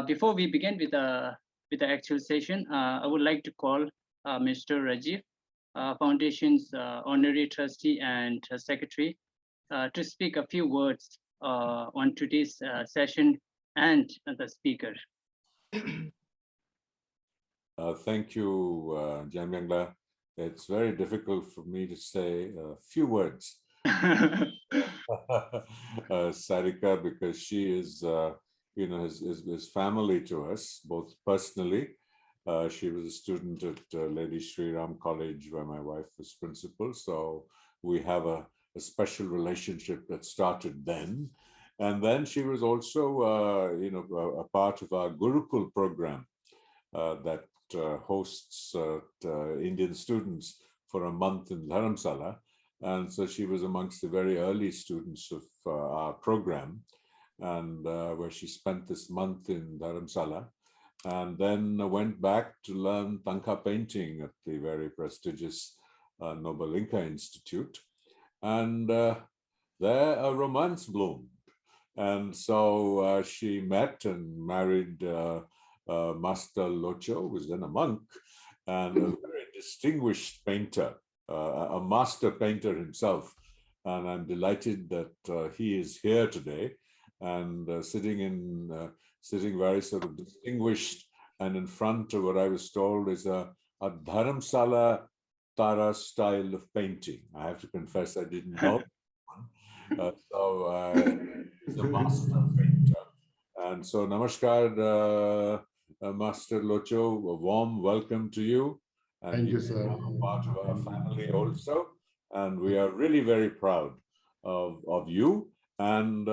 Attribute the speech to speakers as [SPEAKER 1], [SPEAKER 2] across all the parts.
[SPEAKER 1] Before we begin with the actual session, I would like to call Mr. Rajiv, Foundation's honorary trustee and secretary, to speak a few words on today's session and the speaker.
[SPEAKER 2] Thank you, Jamyangla. It's very difficult for me to say a few words. Sarika, because she is, is family to us, both personally. She was a student at Lady Shri Ram College, where my wife was principal. So we have a special relationship that started then. And then she was also, a part of our Gurukul program that hosts Indian students for a month in Dharamsala. And so she was amongst the very early students of our program, and where she spent this month in Dharamsala, and then went back to learn Tanka painting at the very prestigious Norbulingka Institute. And there a romance bloomed. And so she met and married Master Locho, who was then a monk, and a very distinguished painter, a master painter himself. And I'm delighted that he is here today and sitting very sort of distinguished, and in front of what I was told is a Dharamsala Tara style of painting. I have to confess I didn't know. He's a master painter. And so namaskar, Master Locho, a warm welcome to you. And
[SPEAKER 3] thank you, sir.
[SPEAKER 2] Part of our family also. And we are really very proud of you and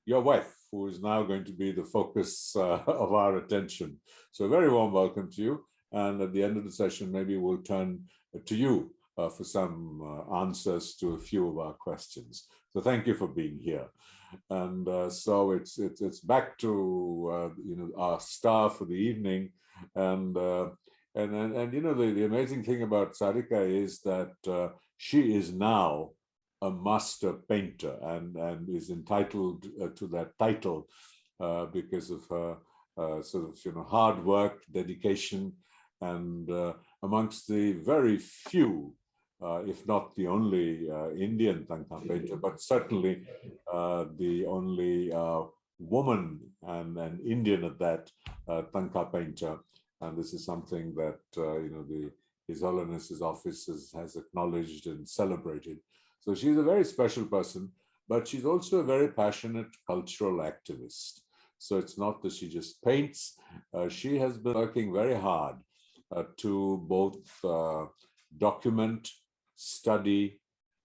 [SPEAKER 2] your wife, who is now going to be the focus of our attention. So very warm welcome to you. And at the end of the session, maybe we'll turn to you for some answers to a few of our questions. So thank you for being here. And so it's back to our star for the evening, and the amazing thing about Sarika is that she is now a master painter and is entitled to that title because of her hard work, dedication, and amongst the very few, if not the only Indian Tanka painter, but certainly the only woman and an Indian at that Tanka painter. And this is something that His Holiness's office has acknowledged and celebrated. So she's a very special person, but she's also a very passionate cultural activist. So it's not that she just paints. She has been working very hard to both document, study,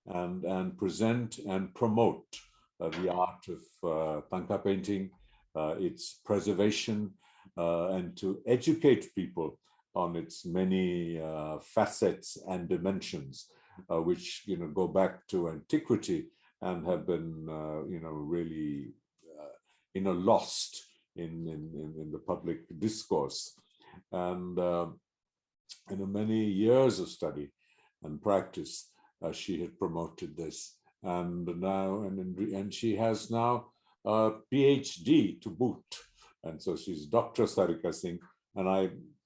[SPEAKER 2] and present and promote the art of Tanka painting, its preservation, and to educate people on its many facets and dimensions, which go back to antiquity and have been really lost in the public discourse. And many years of study and practice, she had promoted this, and she has now a PhD to boot, and so she's Dr. Sarika Singh, and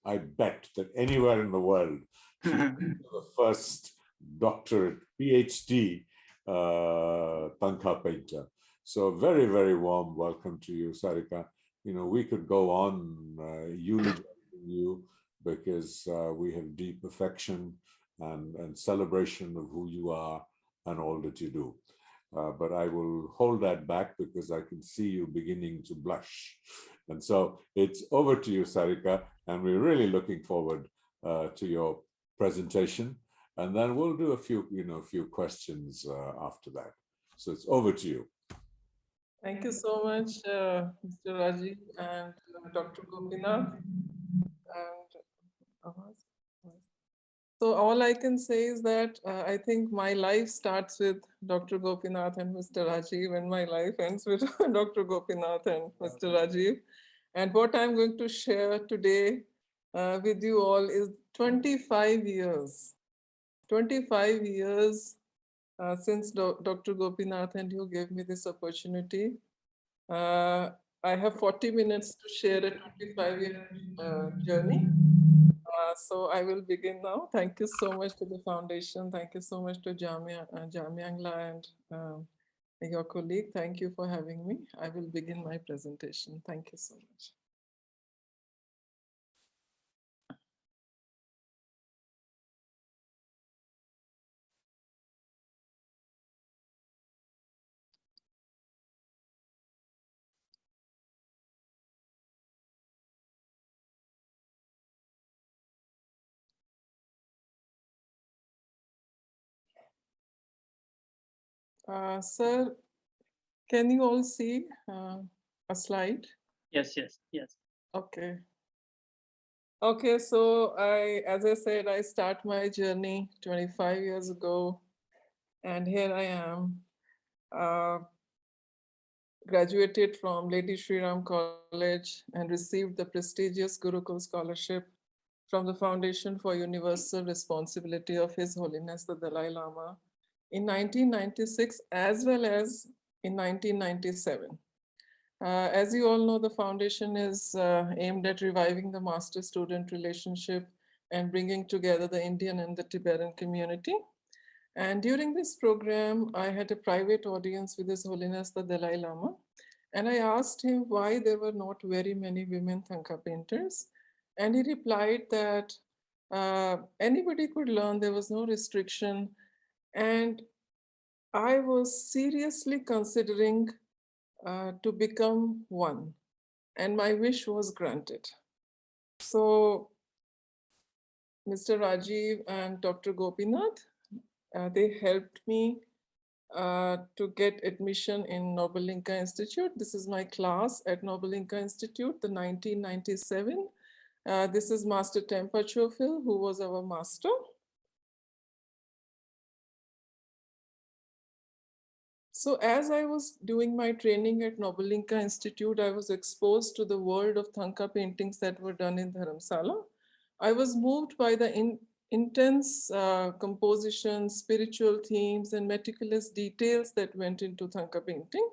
[SPEAKER 2] I bet that anywhere in the world she's the first doctorate PhD Tanka painter. So very, very warm welcome to you, Sarika. We could go on eulogizing you because we have deep affection and celebration of who you are and all that you do. But I will hold that back because I can see you beginning to blush. And so it's over to you, Sarika, and we're really looking forward to your presentation. And then we'll do a few questions after that. So it's over to you.
[SPEAKER 4] Thank you so much, Mr. Rajiv and Dr. Gopinath. So all I can say is that I think my life starts with Dr. Gopinath and Mr. Rajiv, and my life ends with Dr. Gopinath and Mr. Rajiv. And what I'm going to share today with you all is 25 years. 25 years since Dr. Gopinath and you gave me this opportunity. I have 40 minutes to share a 25-year journey. So I will begin now. Thank you so much to the foundation. Thank you so much to Jamyangla and your colleague. Thank you for having me. I will begin my presentation. Thank you so much. Sir, can you all see a slide?
[SPEAKER 1] Yes, yes, yes.
[SPEAKER 4] Okay. Okay, so as I said, I start my journey 25 years ago, and here I am, graduated from Lady Shri Ram College and received the prestigious Gurukul Scholarship from the Foundation for Universal Responsibility of His Holiness the Dalai Lama in 1996 as well as in 1997. As you all know, the foundation is aimed at reviving the master-student relationship and bringing together the Indian and the Tibetan community. And during this program, I had a private audience with His Holiness the Dalai Lama. And I asked him why there were not very many women Thangka painters. And he replied that anybody could learn, there was no restriction. And I was seriously considering to become one, and my wish was granted. So Mr. Rajiv and Dr. Gopinath, they helped me to get admission in Norbulingka Institute. This is my class at Norbulingka Institute, the 1997. This is Master Tempa Chofil, who was our master. So as I was doing my training at Norbulingka Institute, I was exposed to the world of Thangka paintings that were done in Dharamsala. I was moved by the intense composition, spiritual themes, and meticulous details that went into Thangka painting.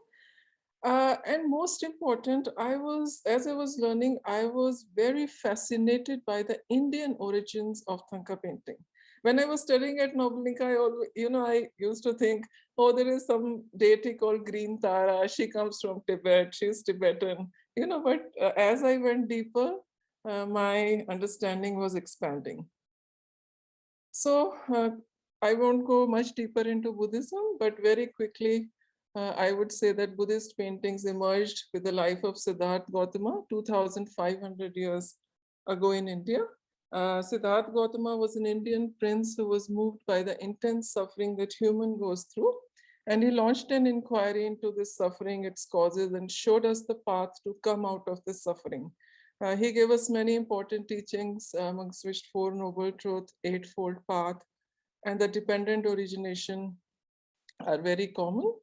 [SPEAKER 4] And most important, as I was learning, I was very fascinated by the Indian origins of Thangka painting. When I was studying at Norbulingka, I used to think, oh, there is some deity called Green Tara. She comes from Tibet. She's Tibetan. But as I went deeper, my understanding was expanding. So I won't go much deeper into Buddhism, but very quickly, I would say that Buddhist paintings emerged with the life of Siddhartha Gautama 2,500 years ago in India. Siddhartha Gautama was an Indian prince who was moved by the intense suffering that human goes through. And he launched an inquiry into this suffering, its causes, and showed us the path to come out of this suffering. He gave us many important teachings, amongst which Four Noble Truth, Eightfold Path, and the dependent origination are very common.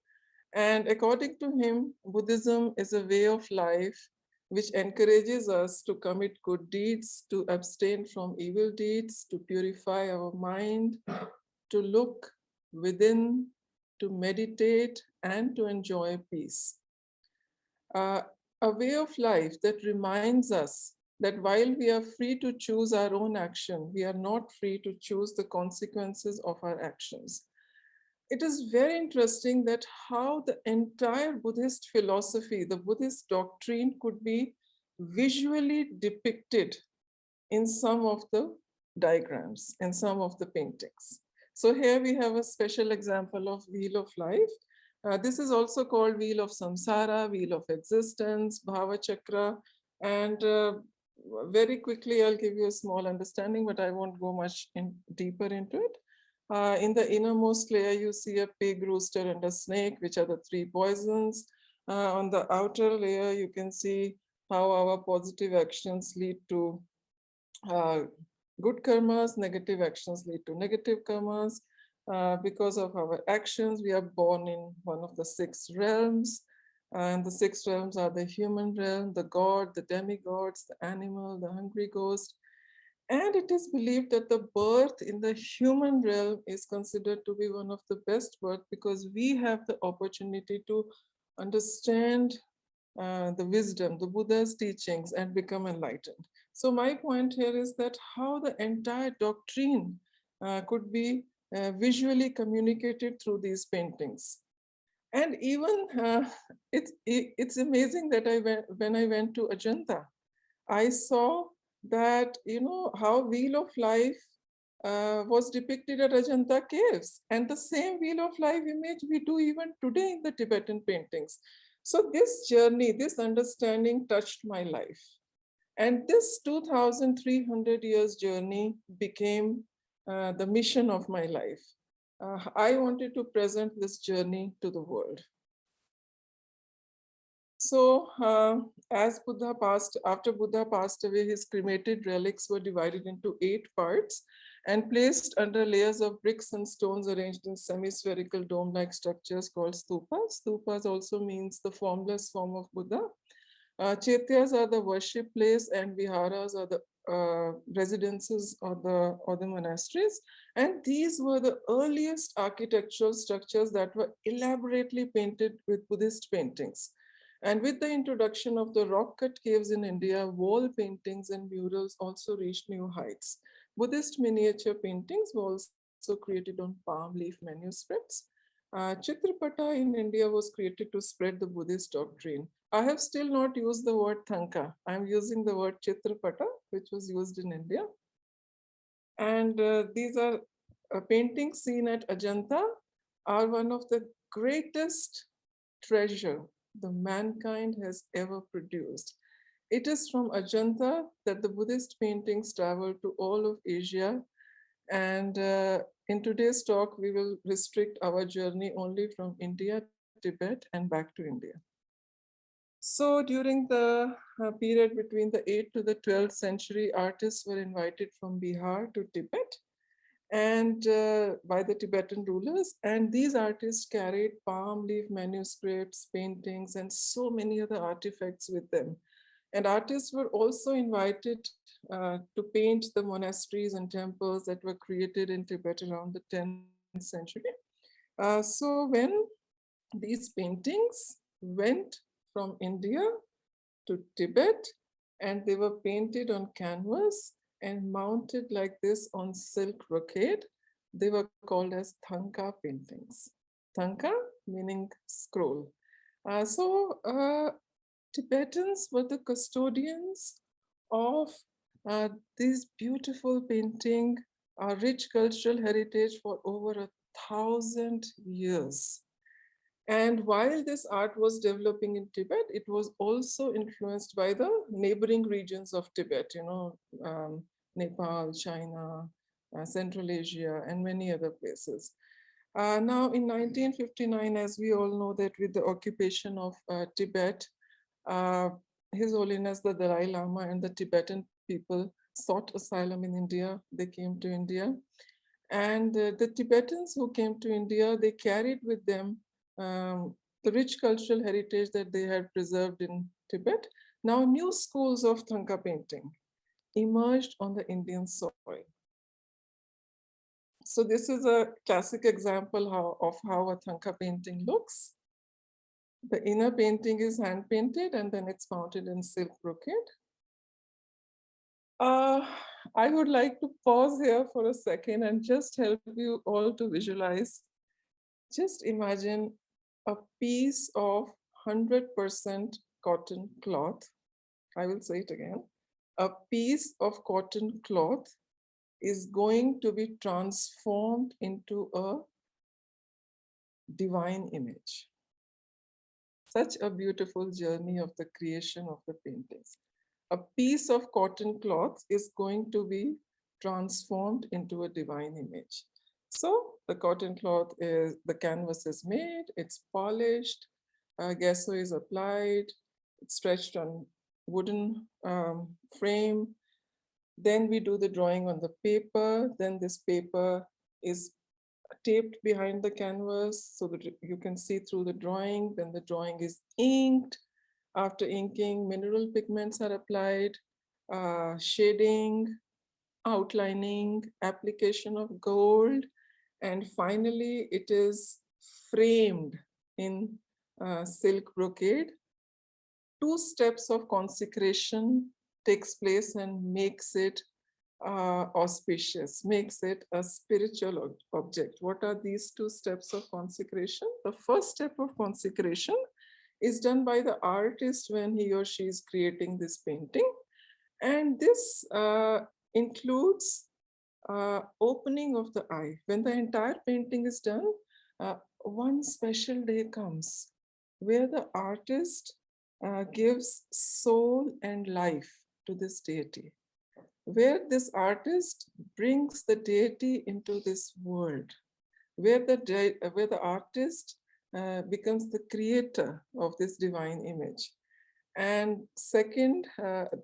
[SPEAKER 4] And according to him, Buddhism is a way of life which encourages us to commit good deeds, to abstain from evil deeds, to purify our mind, to look within, to meditate, and to enjoy peace. A way of life that reminds us that while we are free to choose our own action, we are not free to choose the consequences of our actions. It is very interesting that how the entire Buddhist philosophy, the Buddhist doctrine could be visually depicted in some of the diagrams, in some of the paintings. So here we have a special example of Wheel of Life. This is also called Wheel of Samsara, Wheel of Existence, Bhava Chakra. And very quickly, I'll give you a small understanding, but I won't go much deeper into it. In the innermost layer, you see a pig, rooster, and a snake, which are the three poisons. On the outer layer, you can see how our positive actions lead to good karmas, negative actions lead to negative karmas. Because of our actions, we are born in one of the six realms. And the six realms are the human realm, the god, the demigods, the animal, the hungry ghost. And it is believed that the birth in the human realm is considered to be one of the best births because we have the opportunity to understand the wisdom, the Buddha's teachings, and become enlightened. So my point here is that how the entire doctrine could be visually communicated through these paintings. And even it's amazing that when I went to Ajanta, I saw that, you know, how Wheel of Life was depicted at Ajanta caves, and the same Wheel of Life image we do even today in the Tibetan paintings. So this journey, this understanding touched my life. And this 2,300 years journey became the mission of my life. I wanted to present this journey to the world. So after Buddha passed away, his cremated relics were divided into 8 parts and placed under layers of bricks and stones arranged in semi-spherical dome-like structures called stupas. Stupas also means the formless form of Buddha. Chaityas are the worship place, and viharas are the residences or the monasteries. And these were the earliest architectural structures that were elaborately painted with Buddhist paintings. And with the introduction of the rock-cut caves in India, wall paintings and murals also reached new heights. Buddhist miniature paintings were also created on palm leaf manuscripts. Chitrapata in India was created to spread the Buddhist doctrine. I have still not used the word Tanka. I'm using the word Chitrapata, which was used in India. And these are paintings seen at Ajanta are one of the greatest treasure the mankind has ever produced. It is from Ajanta that the Buddhist paintings travel to all of Asia. And in today's talk, we will restrict our journey only from India, Tibet, and back to India. So during the period between the 8th to the 12th century, artists were invited from Bihar to Tibet and by the Tibetan rulers. And these artists carried palm leaf manuscripts, paintings, and so many other artifacts with them. And artists were also invited to paint the monasteries and temples that were created in Tibet around the 10th century. So when these paintings went from India to Tibet, and they were painted on canvas and mounted like this on silk brocade, they were called as Thangka paintings. Tanka meaning scroll. Tibetans were the custodians of these beautiful painting, rich cultural heritage for over 1,000 years. And while this art was developing in Tibet, it was also influenced by the neighboring regions of Tibet, you know, Nepal, China, Central Asia, and many other places. Now in 1959, as we all know that with the occupation of Tibet, His Holiness the Dalai Lama and the Tibetan people sought asylum in India. They came to India. And the Tibetans who came to India, they carried with them the rich cultural heritage that they had preserved in Tibet. Now new schools of Thangka painting emerged on the Indian soil. So this is a classic example of how a Thangka painting looks. The inner painting is hand painted and then it's mounted in silk brocade. I would like to pause here for a second and just help you all to visualize. Just imagine a piece of 100% cotton cloth. I will say it again. A piece of cotton cloth is going to be transformed into a divine image. Such a beautiful journey of the creation of the paintings. A piece of cotton cloth is going to be transformed into a divine image. So the cotton cloth is, the canvas is made, it's polished, gesso is applied, it's stretched on wooden frame. Then we do the drawing on the paper. Then this paper is taped behind the canvas so that you can see through the drawing. Then the drawing is inked. After inking, mineral pigments are applied, shading, outlining, application of gold, and finally it is framed in silk brocade. 2 steps of consecration takes place and makes it auspicious, makes it a spiritual object. What are these 2 steps of consecration? The first step of consecration is done by the artist when he or she is creating this painting. And this includes opening of the eye. When the entire painting is done, one special day comes where the artist gives soul and life to this deity, where this artist brings the deity into this world, where the artist becomes the creator of this divine image. And second,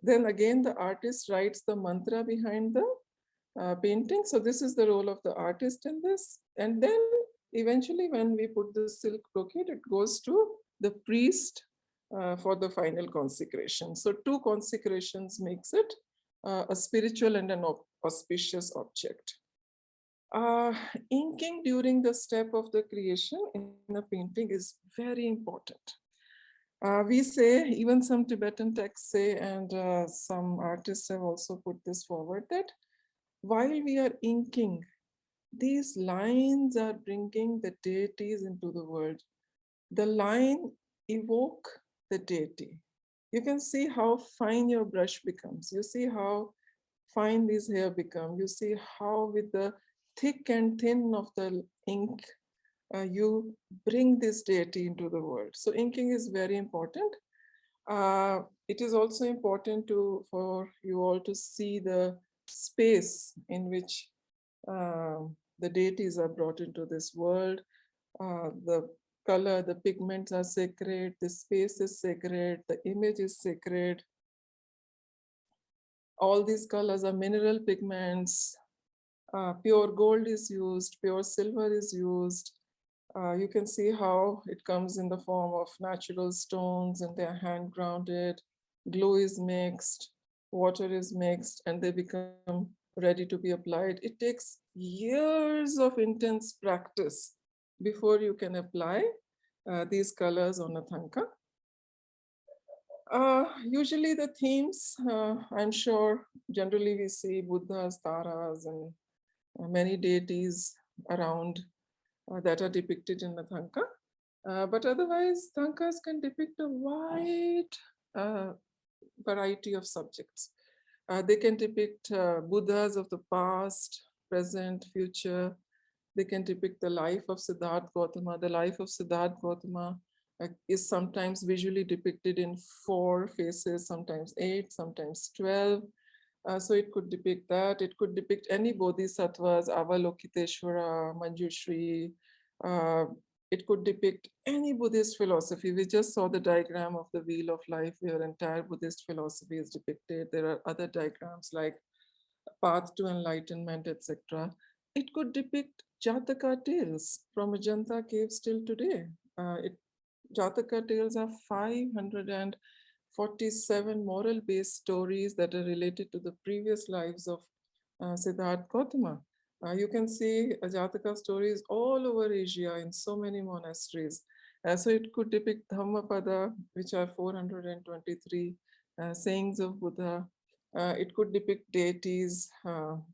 [SPEAKER 4] then again, the artist writes the mantra behind the painting. So this is the role of the artist in this. And then eventually when we put the silk brocade, it goes to the priest for the final consecration. So 2 consecrations makes it a spiritual and an auspicious object. Inking during the step of the creation in a painting is very important. We say, even some Tibetan texts say, and some artists have also put this forward, that while we are inking, these lines are bringing the deities into the world. The line evoke the deity. You can see how fine your brush becomes. You see how fine these hair become. You see how with the thick and thin of the ink, you bring this deity into the world. So inking is very important. It is also important for you all to see the space in which the deities are brought into this world. The color, the pigments are sacred, the space is sacred, the image is sacred. All these colors are mineral pigments. Pure gold is used, pure silver is used. You can see how it comes in the form of natural stones and they're hand grounded. Glue is mixed, water is mixed, and they become ready to be applied. It takes years of intense practice before you can apply these colors on a Tanka. Usually the themes, I'm sure generally we see Buddhas, Taras, and many deities around that are depicted in the Thangka. But otherwise, Thangkas can depict a wide variety of subjects. They can depict Buddhas of the past, present, future. They can depict the life of Siddhartha Gautama. The life of Siddhartha Gautama is sometimes visually depicted in 4 faces, sometimes 8, sometimes 12. So it could depict that. It could depict any bodhisattvas, Avalokiteshvara, Manjushri. It could depict any Buddhist philosophy. We just saw the diagram of the Wheel of Life where entire Buddhist philosophy is depicted. There are other diagrams like Path to Enlightenment, etc. It could depict Jataka tales from Ajanta caves till today. Jataka tales are 547 moral-based stories that are related to the previous lives of Siddhartha Gautama. You can see Jataka stories all over Asia in so many monasteries. So it could depict Dhammapada, which are 423 sayings of Buddha. It could depict deities.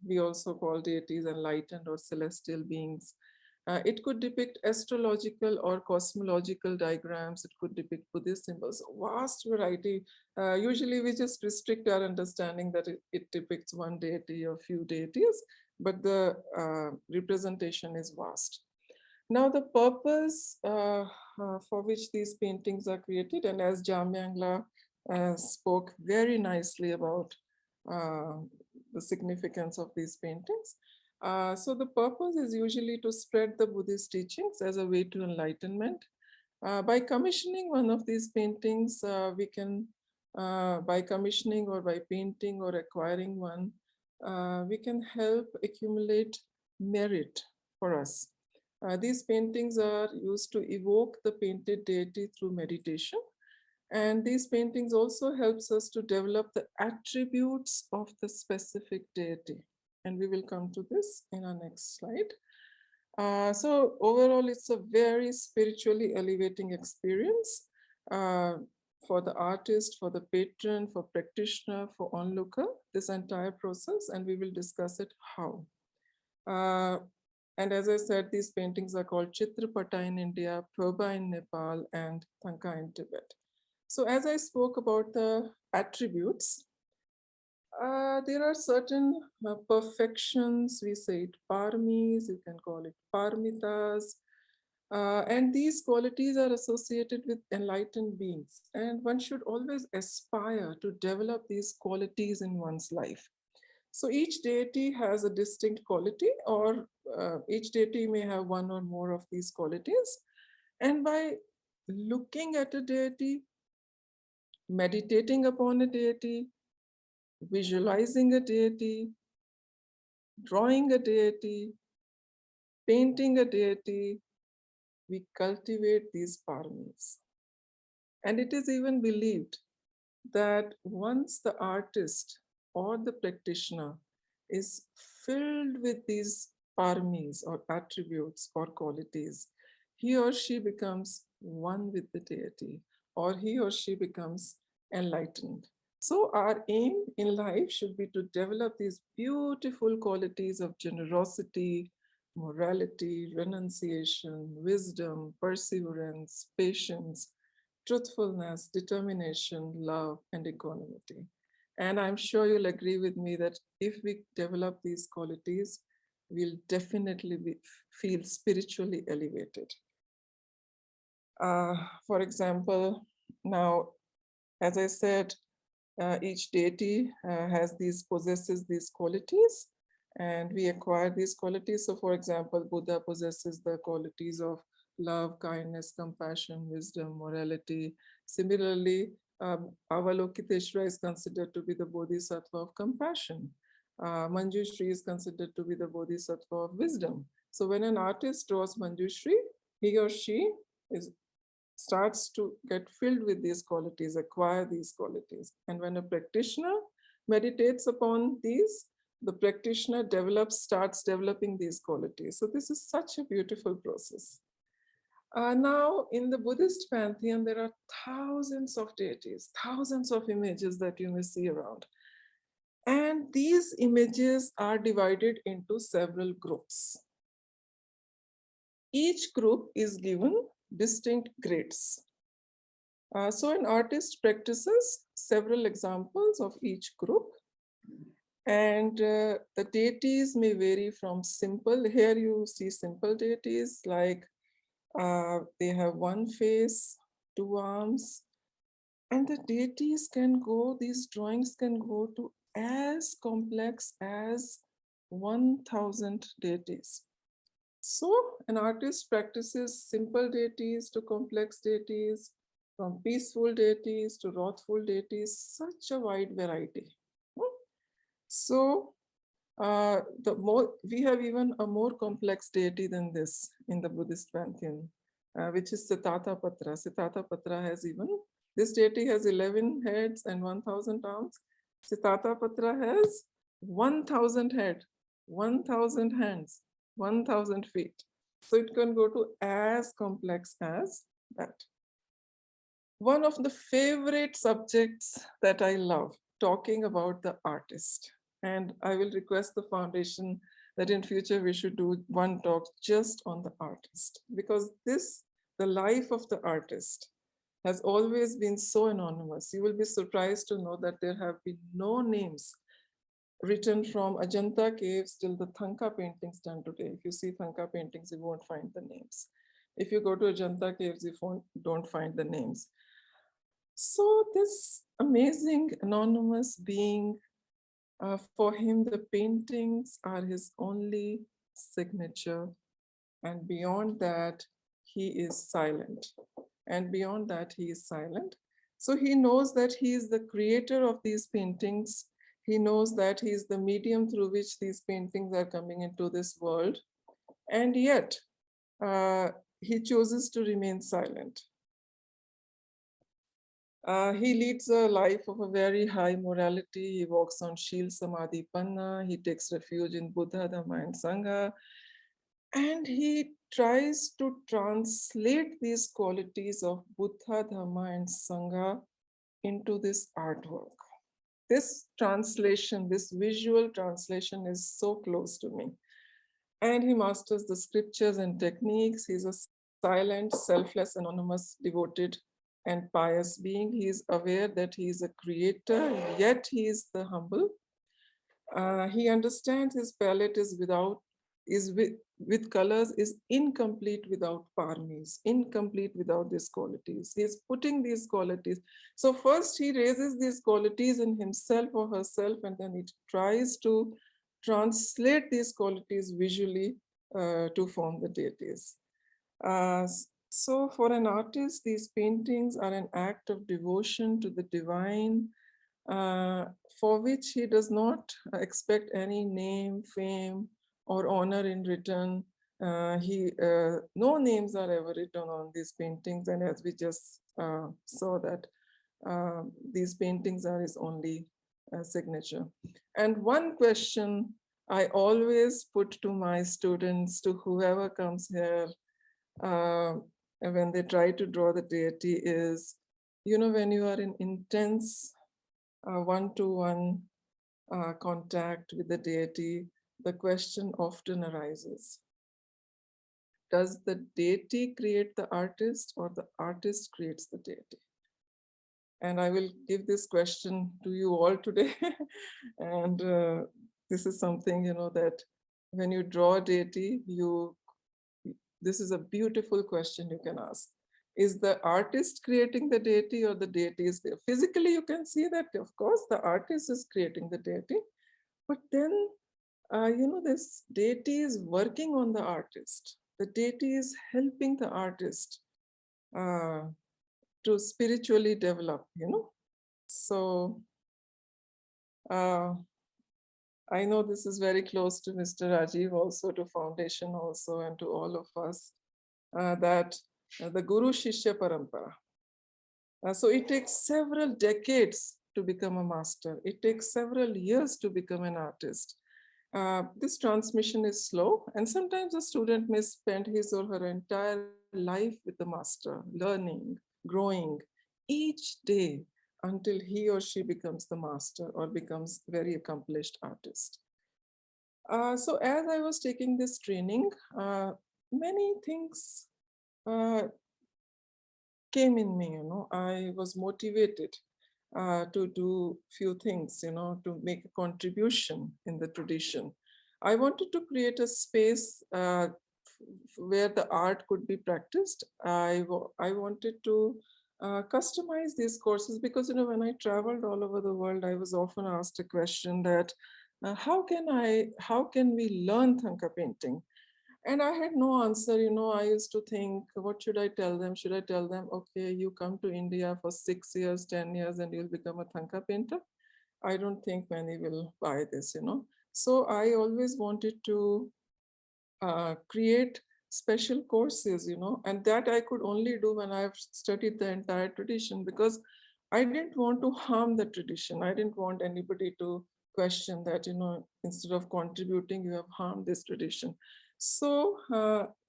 [SPEAKER 4] We also call deities enlightened or celestial beings. It could depict astrological or cosmological diagrams. It could depict Buddhist symbols, vast variety. Usually we just restrict our understanding that it depicts one deity or few deities, but the representation is vast. Now the purpose for which these paintings are created, and as Jamyangla spoke very nicely about the significance of these paintings. So the purpose is usually to spread the Buddhist teachings as a way to enlightenment. By commissioning one of these paintings, we can, by commissioning or by painting or acquiring one, we can help accumulate merit for us. These paintings are used to evoke the painted deity through meditation. And these paintings also helps us to develop the attributes of the specific deity. And we will come to this in our next slide. So overall, it's a very spiritually elevating experience. for the artist, for the patron, for practitioner, for onlooker, this entire process, and we will discuss it how. And as I said, these paintings are called Chitrapata in India, Phurba in Nepal, and Tanka in Tibet. So as I spoke about the attributes, there are certain perfections, we say it parmis, you can call it parmitas, and these qualities are associated with enlightened beings. And one should always aspire to develop these qualities in one's life. So each deity has a distinct quality, or each deity may have one or more of these qualities. And by looking at a deity, meditating upon a deity, visualizing a deity, drawing a deity, painting a deity, we cultivate these parmis. And it is even believed that once the artist or the practitioner is filled with these parmis or attributes or qualities, he or she becomes one with the deity, or he or she becomes enlightened. So our aim in life should be to develop these beautiful qualities of generosity, morality, renunciation, wisdom, perseverance, patience, truthfulness, determination, love, and equanimity. And I'm sure you'll agree with me that if we develop these qualities, we'll definitely feel spiritually elevated. For example, now, as I said, each deity possesses these qualities, and we acquire these qualities. So for example, Buddha possesses the qualities of love, kindness, compassion, wisdom, morality. Similarly, Avalokiteshvara is considered to be the Bodhisattva of compassion. Manjushri is considered to be the Bodhisattva of wisdom. So when an artist draws Manjushri, he or she starts to get filled with these qualities, acquire these qualities. And when a practitioner meditates upon these, the practitioner starts developing these qualities. So this is such a beautiful process. Now, in the Buddhist Pantheon, there are thousands of deities, thousands of images that you may see around. And these images are divided into several groups. Each group is given distinct grades. So an artist practices several examples of each group, and the deities may vary from simple. Here you see simple deities like they have one face, two arms, and the deities can go, these drawings can go to as complex as 1,000 deities. So an artist practices simple deities to complex deities, from peaceful deities to wrathful deities, such a wide variety. So we have even a more complex deity than this in the Buddhist Pantheon, which is Sitatapatra. Sitatapatra has this deity has 11 heads and 1,000 arms. Sitatapatra has 1,000 heads, 1,000 hands, 1,000 feet. So it can go to as complex as that. One of the favorite subjects that I love, talking about the artist. And I will request the foundation that in future we should do one talk just on the artist, because the life of the artist has always been so anonymous. You will be surprised to know that there have been no names written from Ajanta caves till the Tanka paintings done today. If you see Tanka paintings, you won't find the names. If you go to Ajanta caves, you don't find the names. So this amazing anonymous being, for him, the paintings are his only signature. And beyond that, he is silent. And beyond that, he is silent. So he knows that he is the creator of these paintings. He knows that he is the medium through which these paintings are coming into this world. And yet, he chooses to remain silent. He leads a life of a very high morality. He walks on Shil Samadhi Panna. He takes refuge in Buddha, Dhamma, and Sangha. And he tries to translate these qualities of Buddha, Dhamma, and Sangha into this artwork. This translation, this visual translation is so close to me. And he masters the scriptures and techniques. He's a silent, selfless, anonymous, devoted, and pious being. He is aware that he is a creator, yet he is the humble. He understands his palette is with colors is incomplete without parmis, incomplete without these qualities. He's putting these qualities. So first he raises these qualities in himself or herself, and then he tries to translate these qualities visually to form the deities. So for an artist, these paintings are an act of devotion to the divine, for which he does not expect any name, fame, or honor in return. No names are ever written on these paintings, and as we just saw that these paintings are his only signature. And one question I always put to my students, to whoever comes here, when they try to draw the deity is, when you are in intense one-to-one contact with the deity, the question often arises: does the deity create the artist, or the artist creates the deity? And I will give this question to you all today. And this is something, that when you draw a deity, this is a beautiful question you can ask. Is the artist creating the deity, or the deity is there? Physically, you can see that, of course, the artist is creating the deity. But then, this deity is working on the artist. The deity is helping the artist to spiritually develop, So I know this is very close to Mr. Rajiv also, to Foundation also, and to all of us, that the Guru Shishya Parampara. So it takes several decades to become a master. It takes several years to become an artist. This transmission is slow, and sometimes a student may spend his or her entire life with the master, learning, growing each day until he or she becomes the master or becomes very accomplished artist. So as I was taking this training, many things came in me, I was motivated to do few things, to make a contribution in the tradition. I wanted to create a space where the art could be practiced. I wanted to customize these courses because, when I traveled all over the world, I was often asked a question that, how can we learn Thangka painting? And I had no answer, I used to think, what should I tell them? Should I tell them, okay, you come to India for 6 years, 10 years, and you'll become a Thangka painter? I don't think many will buy this, So I always wanted to create special courses, and that I could only do when I've studied the entire tradition, because I didn't want to harm the tradition. I didn't want anybody to question that, instead of contributing, you have harmed this tradition. So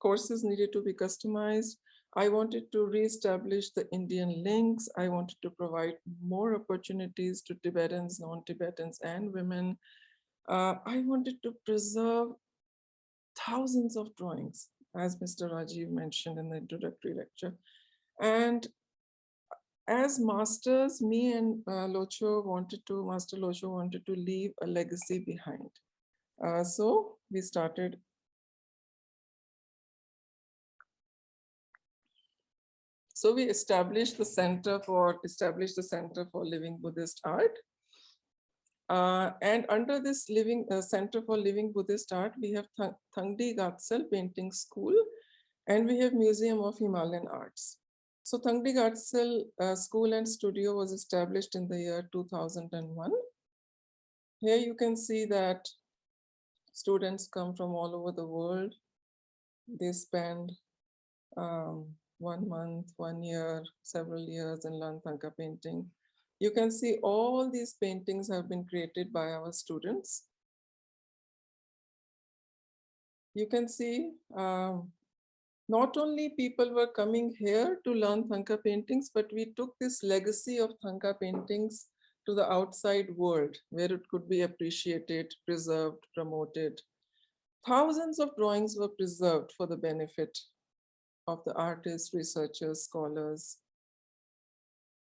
[SPEAKER 4] courses needed to be customized. I wanted to reestablish the Indian links. I wanted to provide more opportunities to Tibetans, non-Tibetans, and women. I wanted to preserve thousands of drawings, as Mr. Rajiv mentioned in the introductory lecture. And as masters, me and Master Locho wanted to leave a legacy behind. So we started. So we established the Center for Living Buddhist Art. And under this Center for Living Buddhist Art, we have Thangde Gatsal Painting School, and we have Museum of Himalayan Arts. So Thangde Gatsal School and Studio was established in the year 2001. Here you can see that students come from all over the world. They spend 1 month, 1 year, several years and learn Tanka painting. You can see all these paintings have been created by our students. You can see Not only people were coming here to learn Thangka paintings, but we took this legacy of Thangka paintings to the outside world where it could be appreciated, preserved, promoted. Thousands of drawings were preserved for the benefit of the artists, researchers, scholars.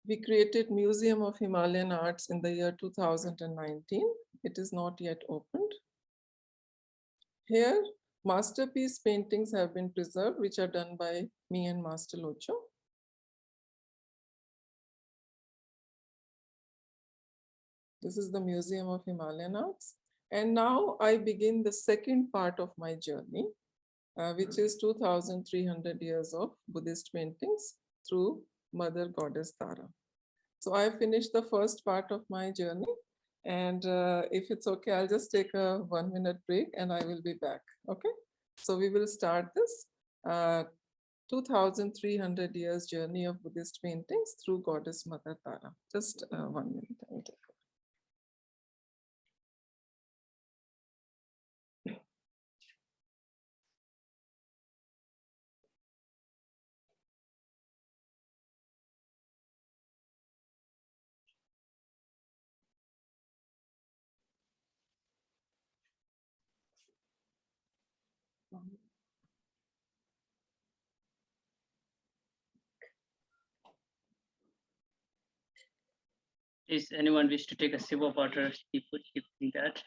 [SPEAKER 4] We created Museum of Himalayan Arts in the year 2019. It is not yet opened. Here, masterpiece paintings have been preserved, which are done by me and Master Locho. This is the Museum of Himalayan Arts. And now I begin the second part of my journey, which is 2,300 years of Buddhist paintings through Mother Goddess Tara. So I finished the first part of my journey. And if it's okay, I'll just take a 1 minute break and I will be back. Okay. So we will start this 2,300 years journey of Buddhist paintings through Goddess Mother Tara. Just 1 minute. I will take.
[SPEAKER 1] Is anyone wish to take a sip of water? Keep doing that.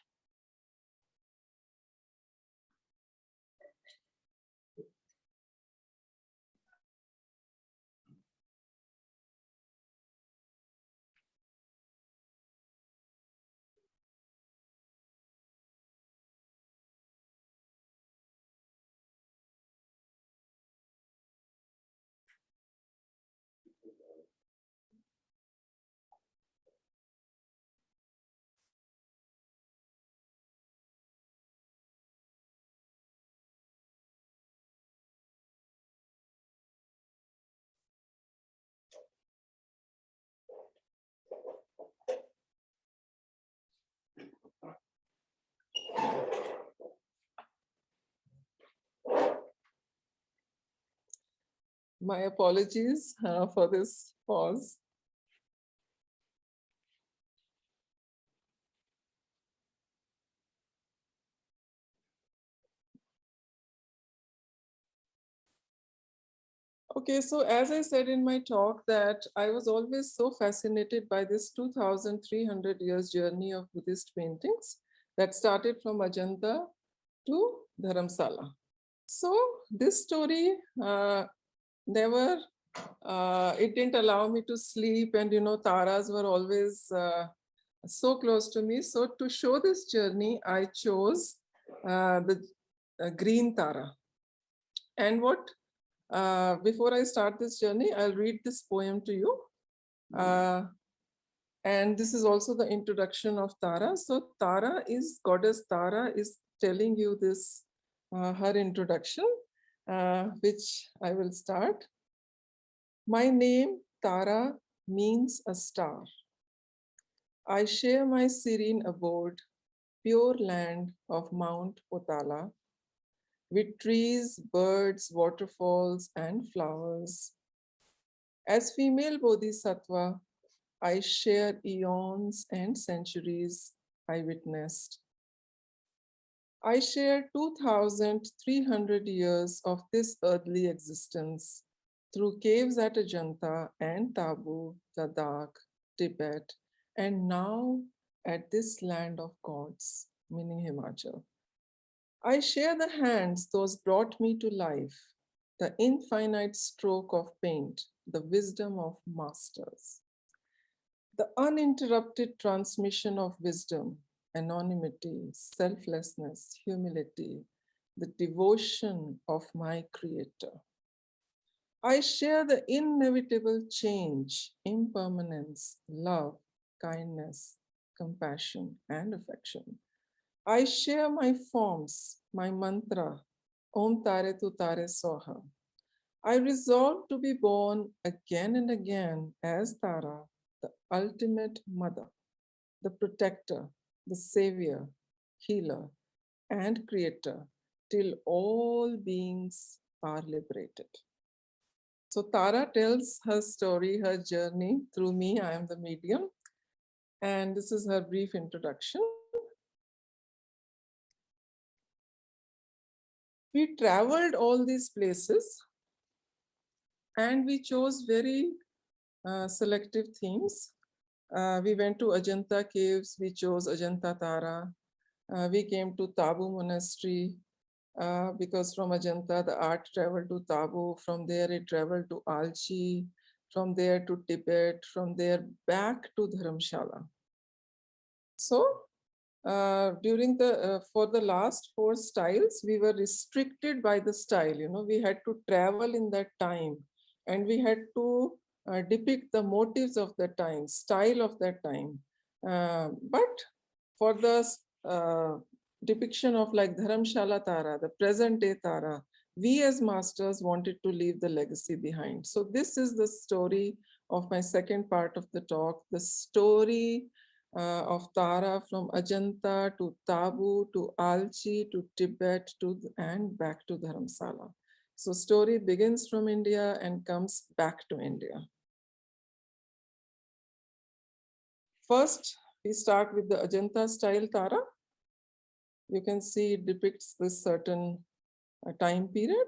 [SPEAKER 4] My apologies for this pause. Okay, so as I said in my talk that I was always so fascinated by this 2,300 years journey of Buddhist paintings that started from Ajanta to Dharamsala. So this story never, it didn't allow me to sleep, and taras were always so close to me. So to show this journey, I chose the green tara. And what before I start this journey, I'll read this poem to you. And this is also the introduction of Tara. So Tara is, Goddess Tara is telling you this, her introduction, which I will start. My name, Tara, means a star. I share my serene abode, pure land of Mount Potala, with trees, birds, waterfalls, and flowers. As female Bodhisattva, I share eons and centuries I witnessed. I share 2,300 years of this earthly existence through caves at Ajanta and Tabu, Ladakh, Tibet, and now at this land of gods, meaning Himachal. I share the hands those brought me to life, the infinite stroke of paint, the wisdom of masters. The uninterrupted transmission of wisdom, anonymity, selflessness, humility, the devotion of my creator. I share the inevitable change, impermanence, love, kindness, compassion, and affection. I share my forms, my mantra, Om Tare Tu Tare Soha. I resolve to be born again and again as Tara, the ultimate mother, the protector, the savior, healer, and creator, till all beings are liberated. So Tara tells her story, her journey through me. I am the medium. And this is her brief introduction. We traveled all these places and we chose very selective themes. We went to Ajanta caves, we chose Ajanta Tara. We came to Tabu Monastery because from Ajanta the art traveled to Tabu, from there it traveled to Algae, from there to Tibet, from there back to Dharamshala. So during for the last 4 styles, we were restricted by the style. We had to travel in that time and we had to depict the motives of the time, style of that time. But for the depiction of like Dharamshala Tara, the present day Tara, we as masters wanted to leave the legacy behind. So this is the story of my second part of the talk, the story of Tara from Ajanta to Tabu to Algae to Tibet and back to Dharamsala. So story begins from India and comes back to India. First, we start with the Ajanta style Tara. You can see it depicts this certain time period.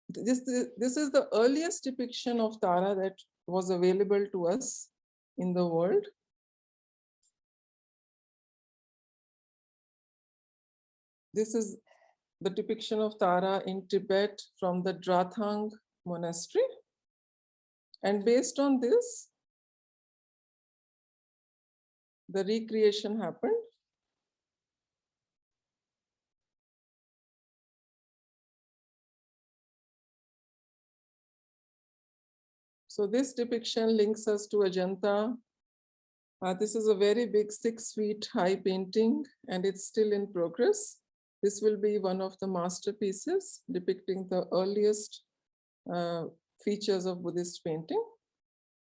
[SPEAKER 4] This is the earliest depiction of Tara that was available to us in the world. This is the depiction of Tara in Tibet from the Drathang monastery. And based on this, the recreation happened. So this depiction links us to Ajanta. This is a very big 6 feet high painting and it's still in progress. This will be one of the masterpieces depicting the earliest features of Buddhist painting.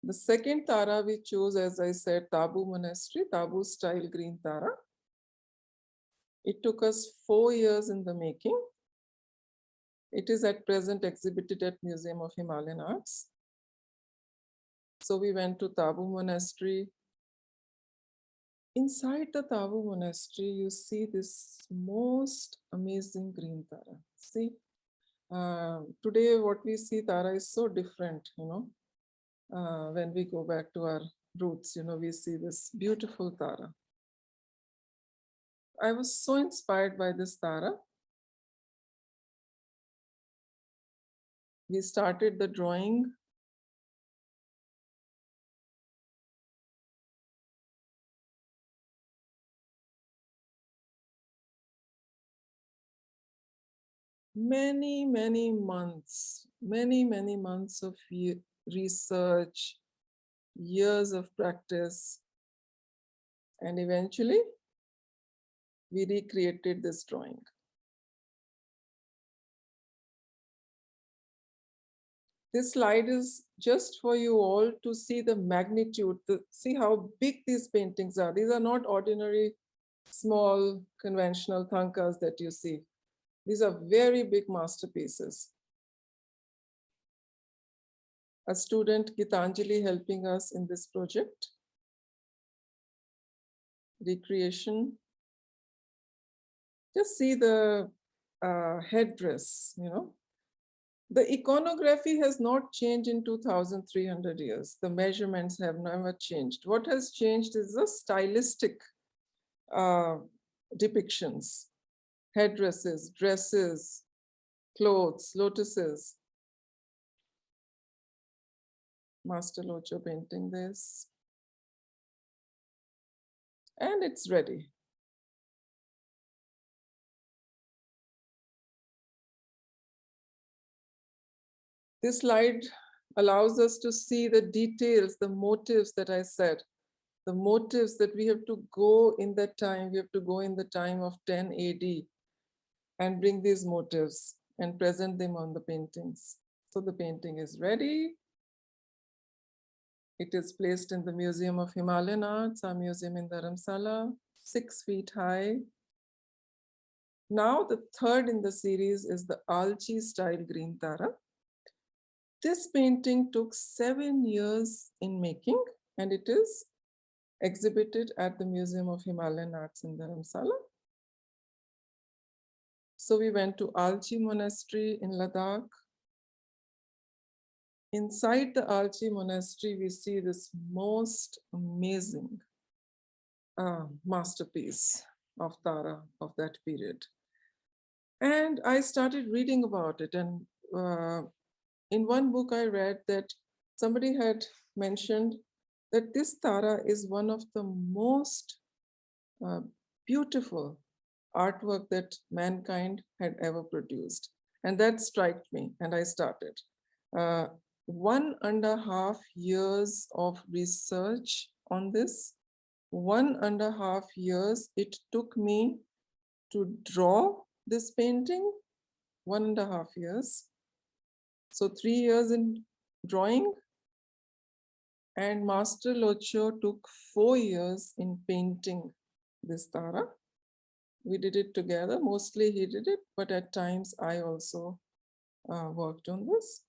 [SPEAKER 4] The second Tara we chose, as I said, Tabu Monastery, Tabu style green Tara. It took us 4 years in the making. It is at present exhibited at Museum of Himalayan Arts. So we went to Tabu Monastery. Inside the Tabu Monastery, you see this most amazing green Tara. See, today what we see Tara is so different, when we go back to our roots, we see this beautiful Tara. I was so inspired by this Tara. We started the drawing. Many months of research, years of practice, and eventually we recreated this drawing. This slide is just for you all to see the magnitude, see how big these paintings are. These are not ordinary, small, conventional Thangkas that you see. These are very big masterpieces. A student, Gitanjali, helping us in this project. Recreation. Just see the headdress, The iconography has not changed in 2,300 years. The measurements have never changed. What has changed is the stylistic depictions, headdresses, dresses, clothes, lotuses. Master Locho painting this. And it's ready. This slide allows us to see the details, the motives that I said, the motives that we have to go in that time. We have to go in the time of 10 AD and bring these motives and present them on the paintings. So the painting is ready. It is placed in the Museum of Himalayan Arts, our museum in Dharamsala, 6 feet high. Now the third in the series is the Algae style green Tara. This painting took 7 years in making, and it is exhibited at the Museum of Himalayan Arts in Dharamsala. So we went to Algae Monastery in Ladakh. Inside the Algae Monastery, we see this most amazing masterpiece of Tara of that period. And I started reading about it. And in one book I read that somebody had mentioned that this Tara is one of the most beautiful artwork that mankind had ever produced. And that struck me, and I started. 1.5 years of research on this. 1.5 years it took me to draw this painting. 1.5 years. So 3 years in drawing, and Master Locho took 4 years in painting this Tara. We did it together. Mostly he did it, but at times I also worked on this.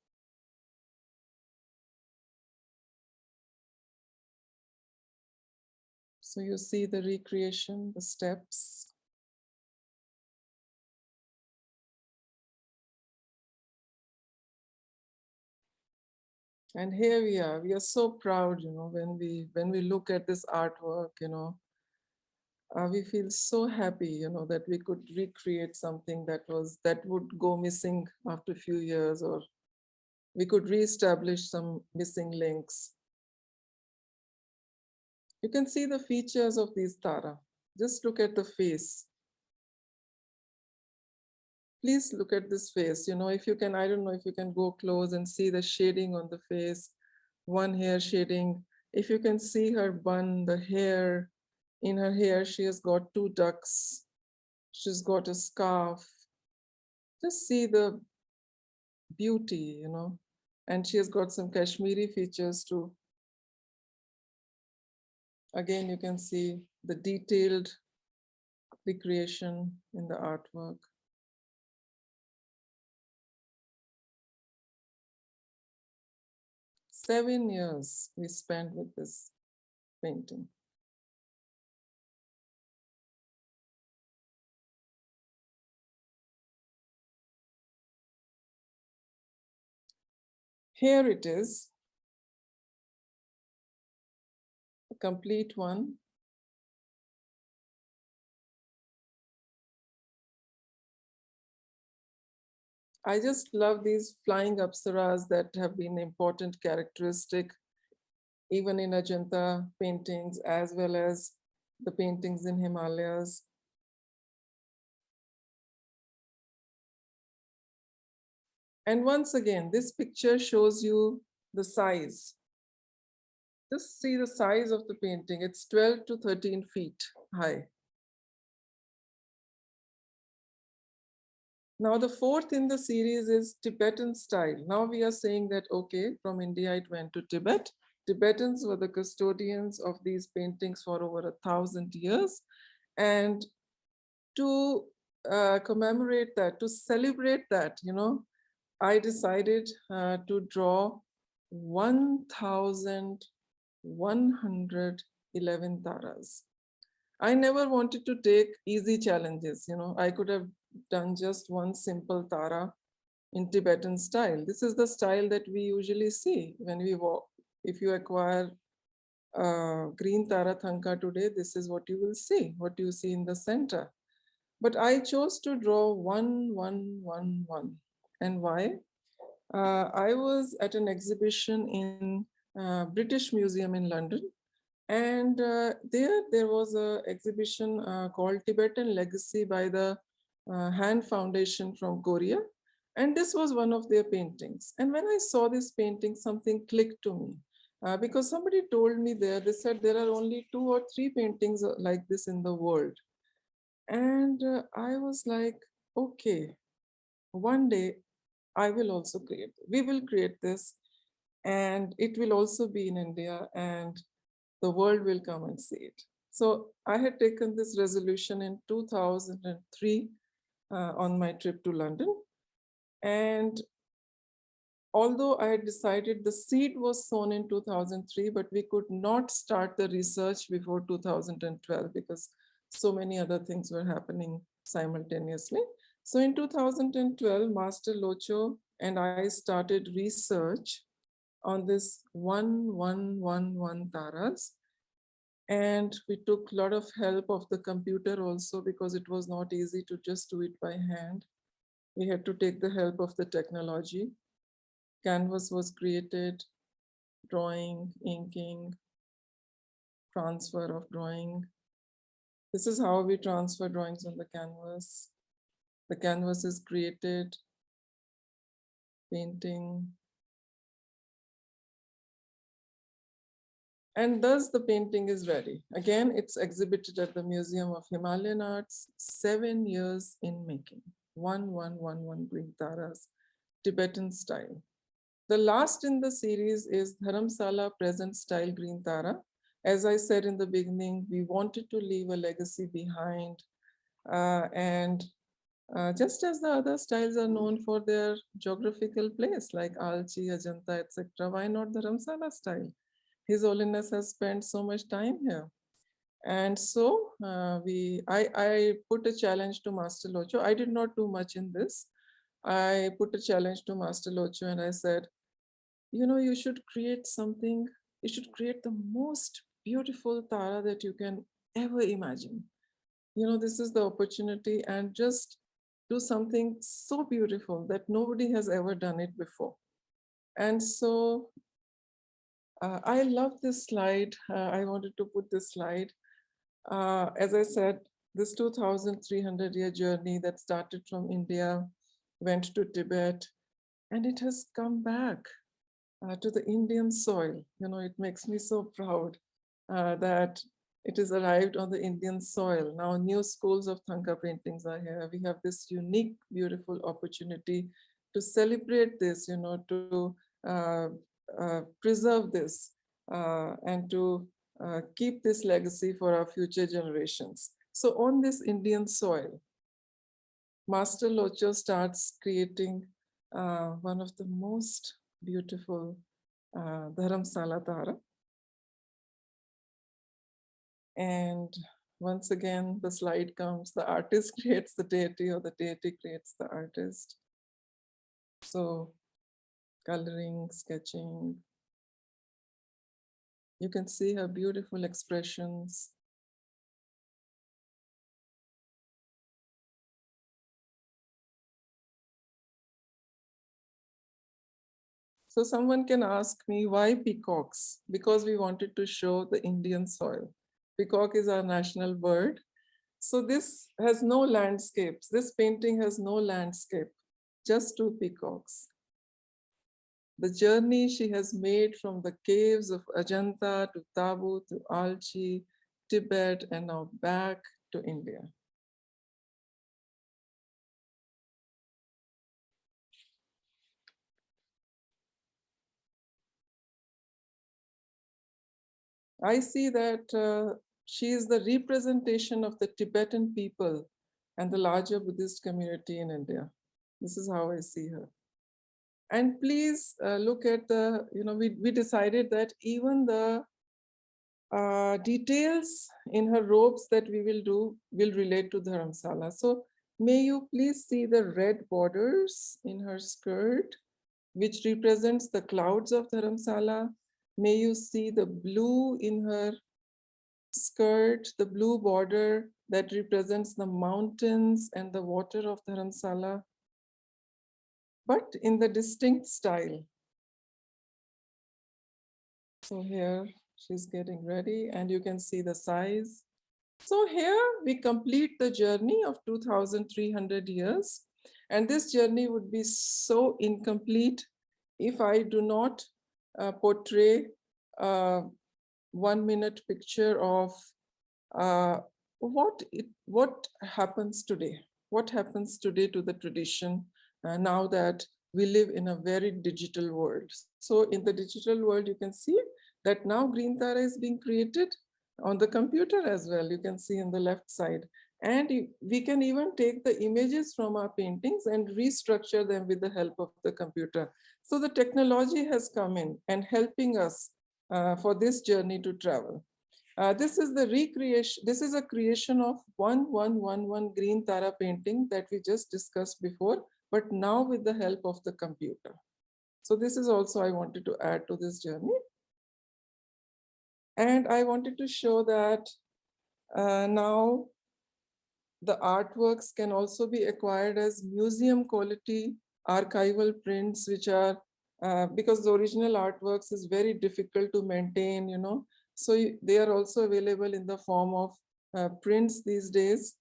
[SPEAKER 4] So you see the recreation, the steps. And here we are so proud, when we look at this artwork, we feel so happy, that we could recreate something that would go missing after a few years, or we could reestablish some missing links. You can see the features of these Tara. Just look at the face. Please look at this face. If you can, I don't know if you can go close and see the shading on the face, one hair shading. If you can see her bun, the hair, in her hair, she has got 2 ducks. She's got a scarf. Just see the beauty, and she has got some Kashmiri features too. Again, you can see the detailed recreation in the artwork. Seven years we spent with this painting. Here it is, a complete one. I just love these flying apsaras that have been important characteristic even in Ajanta paintings, as well as the paintings in Himalayas. And once again, this picture shows you the size. Just see the size of the painting. It's 12 to 13 feet high. Now the fourth in the series is Tibetan style. Now we are saying that, okay, from India it went to Tibet. Tibetans were the custodians of these paintings for over 1,000 years. And to commemorate that, to celebrate that, I decided to draw 1,111 taras. I never wanted to take easy challenges. I could have done just one simple tara in Tibetan style. This is the style that we usually see when we walk. If you acquire green tara Tanka today, this is what you will see, what you see in the center. But I chose to draw 1,111. And why? I was at an exhibition in British Museum in London. And there was an exhibition called Tibetan Legacy by the Hand Foundation from Korea. And this was one of their paintings. And when I saw this painting, something clicked to me. Because somebody told me there, they said there are only 2 or 3 paintings like this in the world. And I was like, okay, one day I will also create, we will create this, and it will also be in India, and the world will come and see it. So I had taken this resolution in 2003, on my trip to London. And although I had decided the seed was sown in 2003, but we could not start the research before 2012 because so many other things were happening simultaneously. So in 2012, Master Locho and I started research on this 1111 taras. And we took a lot of help of the computer also because it was not easy to just do it by hand. We had to take the help of the technology. Canvas was created, drawing, inking, transfer of drawing. This is how we transfer drawings on the canvas. The canvas is created, painting. And thus the painting is ready. Again, it's exhibited at the Museum of Himalayan Arts, 7 years in making. 1111 green taras, Tibetan style. The last in the series is Dharamsala present style green tara. As I said in the beginning, we wanted to leave a legacy behind. Just as the other styles are known for their geographical place, like Algae, Ajanta, etc., why not the Dharamsala style? His Holiness has spent so much time here. And so I put a challenge to Master Locho. I did not do much in this. I put a challenge to Master Locho and I said, you know, you should create something, you should create the most beautiful Tara that you can ever imagine. You know, this is the opportunity, and just do something so beautiful that nobody has ever done it before. And so I love this slide. I wanted to put this slide. As I said, this 2,300-year journey that started from India, went to Tibet, and it has come back to the Indian soil. You know, it makes me so proud that it has arrived on the Indian soil. Now, new schools of Thangka paintings are here. We have this unique, beautiful opportunity to celebrate this, you know, to preserve this and to keep this legacy for our future generations. So on this Indian soil, Master Locho starts creating one of the most beautiful Dharamsala Tara. And once again, the slide comes, the artist creates the deity or the deity creates the artist. So coloring, sketching. You can see her beautiful expressions. So someone can ask me, why peacocks? Because we wanted to show the Indian soil. Peacock is our national bird. So this has no landscapes. This painting has no landscape, just 2 peacocks. The journey she has made from the caves of Ajanta to Tabu to Alchi, Tibet, and now back to India. I see that she is the representation of the Tibetan people and the larger Buddhist community in India. This is how I see her. And please look at the, you know, we decided that even the details in her robes that we will do will relate to Dharamsala. So may you please see the red borders in her skirt, which represents the clouds of Dharamsala. May you see the blue in her skirt, the blue border that represents the mountains and the water of Dharamsala, but in the distinct style. So here she's getting ready and you can see the size. So here we complete the journey of 2,300 years. And this journey would be so incomplete if I do not portray a 1-minute picture of what happens today. What happens today to the tradition now that we live in a very digital world. So in the digital world, you can see that now green Tara is being created on the computer as well. You can see on the left side. And we can even take the images from our paintings and restructure them with the help of the computer. So the technology has come in and helping us for this journey to travel. This is the recreation. This is a creation of 1111 green Tara painting that we just discussed before, but now with the help of the computer. So this is also I wanted to add to this journey. And I wanted to show that now the artworks can also be acquired as museum quality archival prints, which are, because the original artworks is very difficult to maintain, you know. So they are also available in the form of prints these days.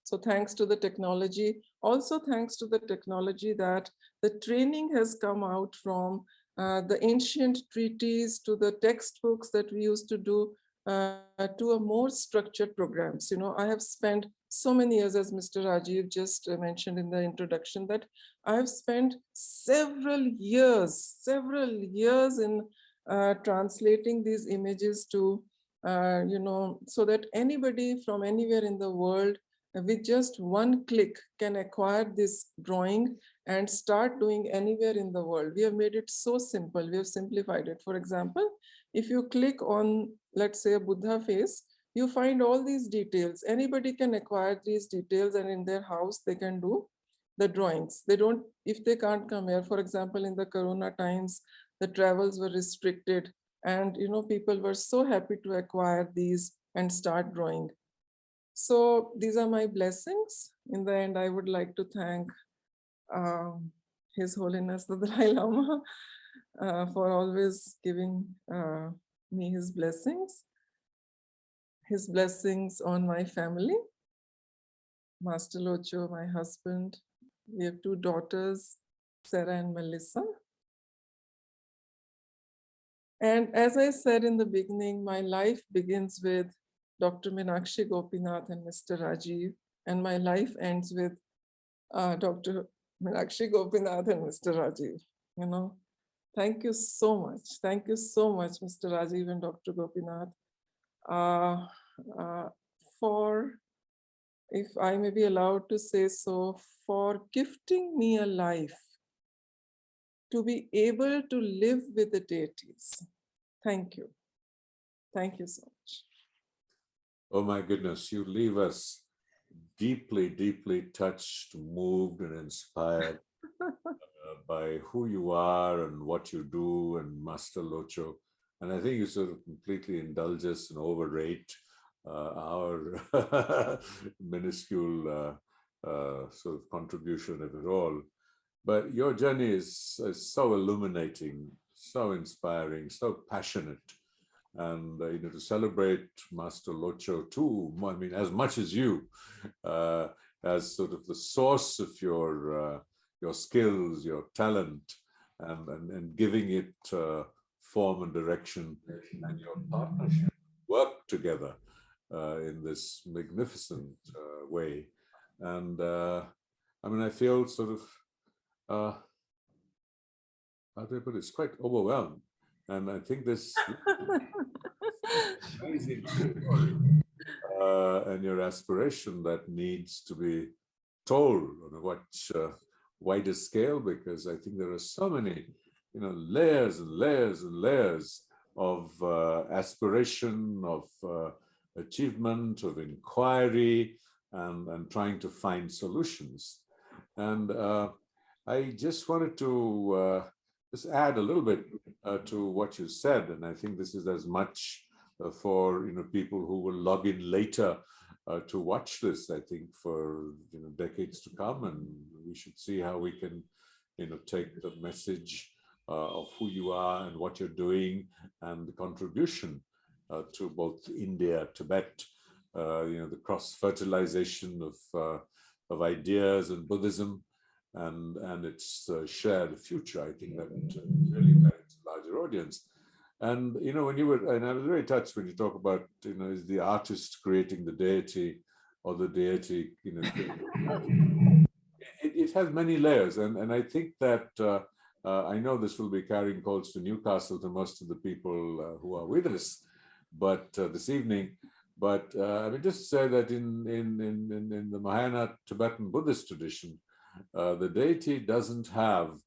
[SPEAKER 4] So thanks to the technology, also thanks to the technology that the training has come out from the ancient treaties to the textbooks that we used to do to a more structured programs. You know, I have spent so many years, as Mr. Rajiv just mentioned in the introduction, that I have spent several years in translating these images to, you know, so that anybody from anywhere in the world with just one click can acquire this drawing and start doing anywhere in the world. We have made it so simple. We have simplified it. For example, if you click on, let's say, a Buddha face, you find all these details. Anybody can acquire these details, and in their house, they can do the drawings. They don't, if they can't come here, for example, in the Corona times, the travels were restricted, and you know, people were so happy to acquire these and start drawing. So these are my blessings. In the end, I would like to thank His Holiness the Dalai Lama for always giving me his blessings on my family. Master Locho, my husband. We have 2 daughters, Sarah and Melissa. And as I said in the beginning, my life begins with Dr. Meenakshi Gopinath and Mr. Rajiv, and my life ends with Dr. Meenakshi Gopinath and Mr. Rajiv. You know, thank you so much. Thank you so much, Mr. Rajiv and Dr. Gopinath, for, if I may be allowed to say so, for gifting me a life to be able to live with the deities. Thank you. Thank you so much.
[SPEAKER 2] Oh my goodness, you leave us deeply, deeply touched, moved, and inspired by who you are and what you do, and Master Locho. And I think you sort of completely indulge us and overrate our minuscule sort of contribution, if at all. But your journey is so illuminating, so inspiring, so passionate. And you know, to celebrate Master Locho too, I mean, as much as you, as sort of the source of your skills, your talent, and giving it form and direction, and your partnership, work together in this magnificent way. And I mean, I feel sort of, how do I put it? It's quite overwhelmed. And I think this amazing story and your aspiration that needs to be told on a much wider scale, because I think there are so many, you know, layers and layers and layers of aspiration, of achievement, of inquiry, and trying to find solutions. And I just wanted to just add a little bit to what you said, and I think this is as much for, you know, people who will log in later to watch this. I think for, you know, decades to come, and we should see how we can, you know, take the message of who you are and what you're doing, and the contribution to both India, Tibet, you know, the cross-fertilization of ideas and Buddhism, and its shared future. I think that really merits a larger audience. And, you know, when you were, and I was very touched when you talk about, you know, is the artist creating the deity, or the deity, you know, it has many layers. And I think that, I know this will be carrying calls to Newcastle to most of the people who are with us, but this evening, But I mean, just say that in the Mahayana Tibetan Buddhist tradition, the deity doesn't have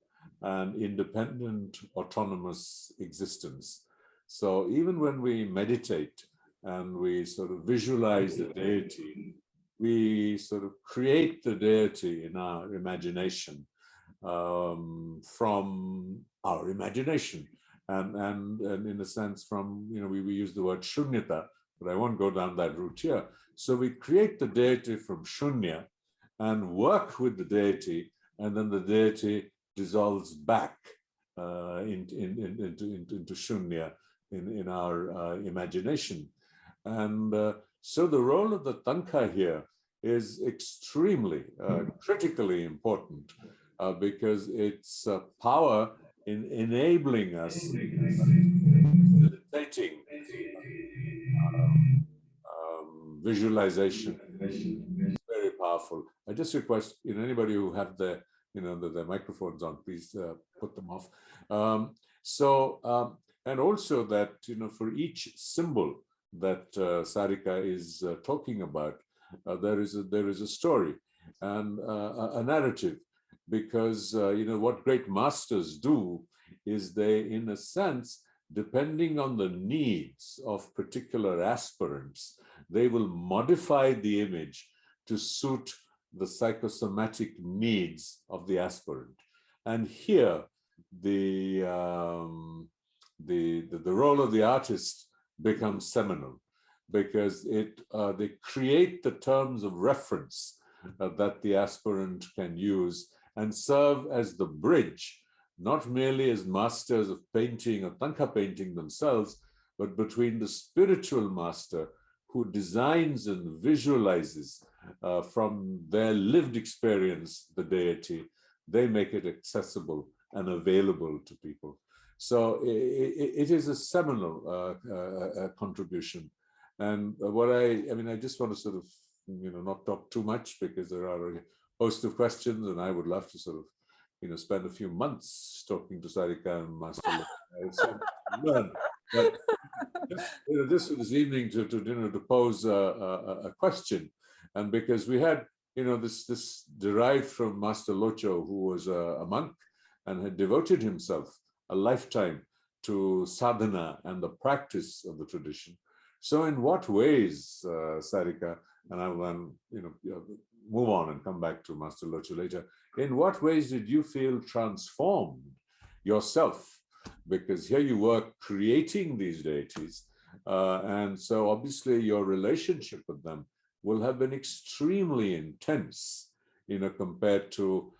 [SPEAKER 2] an independent, autonomous existence. So even when we meditate and we sort of visualize the deity, we sort of create the deity in our imagination, from our imagination. And in a sense, from, we use the word shunyata, but I won't go down that route here. So we create the deity from shunya and work with the deity, and then the deity dissolves back into shunya in our imagination. And so the role of the Tanka here is extremely critically important, because it's power in enabling us, facilitating visualization. It's very powerful. I just request anybody who have their microphones on, please put them off. And also that for each symbol that Sarika is talking about, there is a story and a narrative, because what great masters do is they, in a sense, depending on the needs of particular aspirants, they will modify the image to suit the psychosomatic needs of the aspirant. And here, the role of the artist becomes seminal, because they create the terms of reference that the aspirant can use and serve as the bridge, not merely as masters of painting or Tanka painting themselves, but between the spiritual master who designs and visualizes from their lived experience the deity. They make it accessible and available to people. So it is a seminal contribution. And I just want to sort of, not talk too much, because there are a host of questions, and I would love to sort of, spend a few months talking to Sarika and Master Locho. Learn. But just for this evening to pose a question, and because we had this derived from Master Locho, who was a monk and had devoted himself a lifetime to sadhana and the practice of the tradition. So in what ways, Sarika, and I will move on and come back to Master Locho later, in what ways did you feel transformed yourself? Because here you were creating these deities, and so obviously your relationship with them will have been extremely intense, compared to,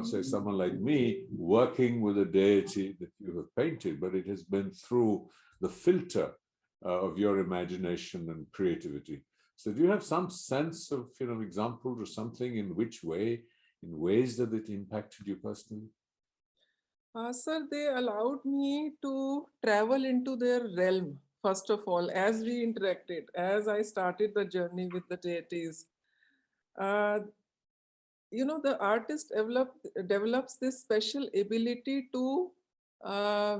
[SPEAKER 2] say someone like me working with a deity that you have painted, but it has been through the filter of your imagination and creativity. So do you have some sense of, examples or something in ways that it impacted you personally?
[SPEAKER 4] Sir, they allowed me to travel into their realm, first of all, as we interacted, as I started the journey with the deities. The artist develops this special ability to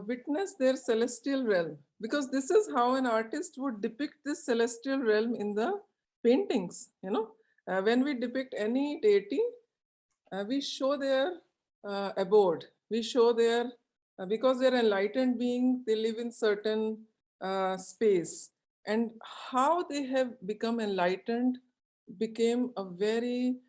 [SPEAKER 4] witness their celestial realm, because this is how an artist would depict this celestial realm in the paintings. When we depict any deity, we show their abode. We show their, because they're enlightened beings, they live in certain space. And how they have become enlightened became a very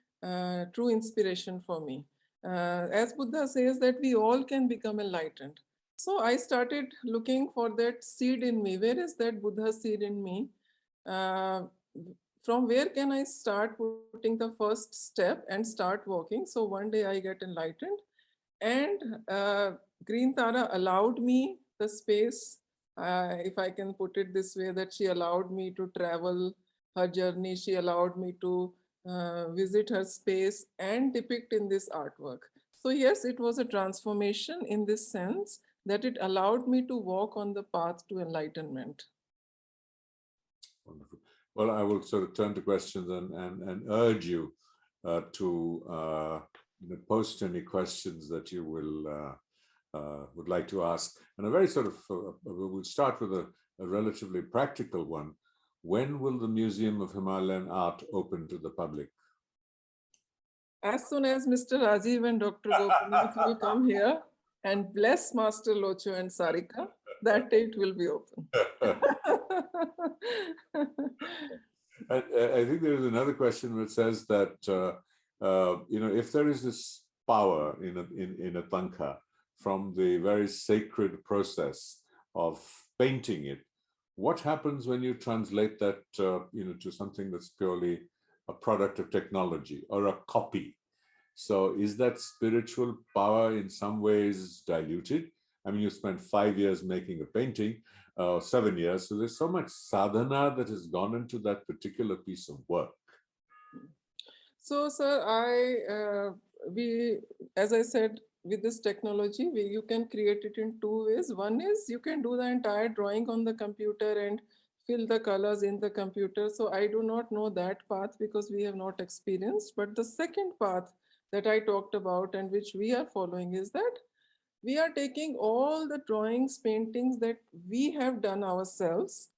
[SPEAKER 4] true inspiration for me. As Buddha says that we all can become enlightened. So I started looking for that seed in me. Where is that Buddha seed in me? From where can I start putting the first step and start walking? So one day I get enlightened, and Green Tara allowed me the space, if I can put it this way, that she allowed me to travel her journey. She allowed me to visit her space and depict in this artwork. So yes, it was a transformation in this sense that it allowed me to walk on the path to enlightenment.
[SPEAKER 2] Wonderful. Well, I will sort of turn to questions and urge you to post any questions that you would like to ask. And a very sort of, we'll start with a relatively practical one, when will the Museum of Himalayan Art open to the public?
[SPEAKER 4] As soon as Mr. Rajiv and Dr. Gopinath will come here and bless Master Locho and Sarika, that day it will be open.
[SPEAKER 2] I think there is another question which says that if there is this power in a Tanka from the very sacred process of painting it, what happens when you translate that to something that's purely a product of technology or a copy? So is that spiritual power in some ways diluted? I mean, you spent 5 years making a painting, 7 years. So there's so much sadhana that has gone into that particular piece of work.
[SPEAKER 4] So, sir, as I said, with this technology, you can create it in two ways. One is you can do the entire drawing on the computer and fill the colors in the computer. So I do not know that path because we have not experienced. But the second path that I talked about and which we are following is that we are taking all the drawings, paintings that we have done ourselves,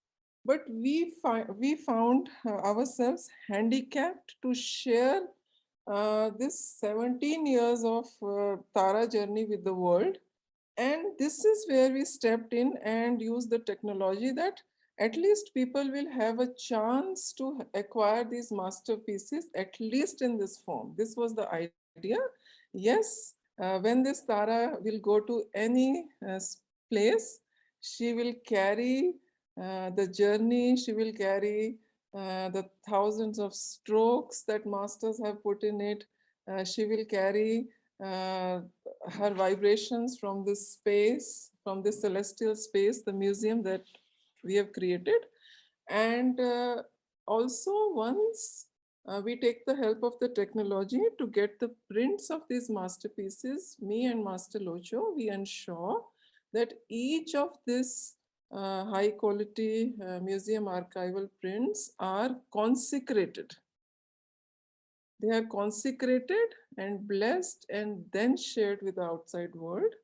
[SPEAKER 4] but we found ourselves handicapped to share this 17 years of Tara journey with the world. And this is where we stepped in and used the technology that at least people will have a chance to acquire these masterpieces, at least in this form. This was the idea. Yes, when this Tara will go to any place, she will carry the journey, she will carry the thousands of strokes that masters have put in it. She will carry her vibrations from this space, from this celestial space, the museum that we have created. And also once we take the help of the technology to get the prints of these masterpieces, me and Master Locho, we ensure that each of these high quality museum archival prints are consecrated. They are consecrated and blessed and then shared with the outside world.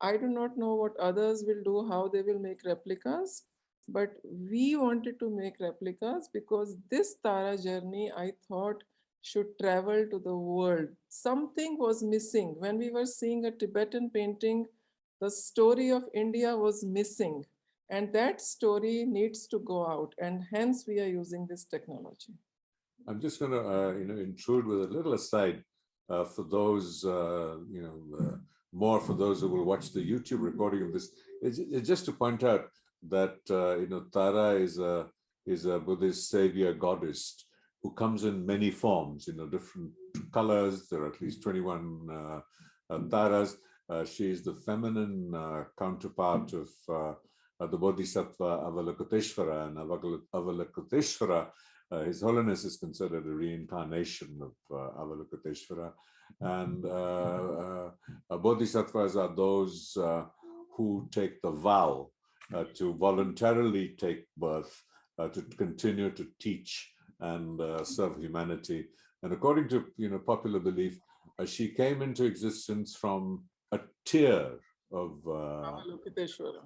[SPEAKER 4] I do not know what others will do, how they will make replicas, but we wanted to make replicas because this Tara journey, I thought, should travel to the world. Something was missing. When we were seeing a Tibetan painting, the story of India was missing. And that story needs to go out. And hence we are using this technology.
[SPEAKER 2] I'm just going to intrude with a little aside for those, more for those who will watch the YouTube recording of this. It's just to point out that Tara is a Buddhist savior goddess who comes in many forms, different colors. There are at least 21 Taras. She is the feminine counterpart of the Bodhisattva Avalokiteshvara, and Avalokiteshvara, His Holiness is considered a reincarnation of Avalokiteshvara. And Bodhisattvas are those who take the vow to voluntarily take birth, to continue to teach and serve humanity. And according to popular belief, she came into existence from a tear of
[SPEAKER 4] Avalokiteshvara,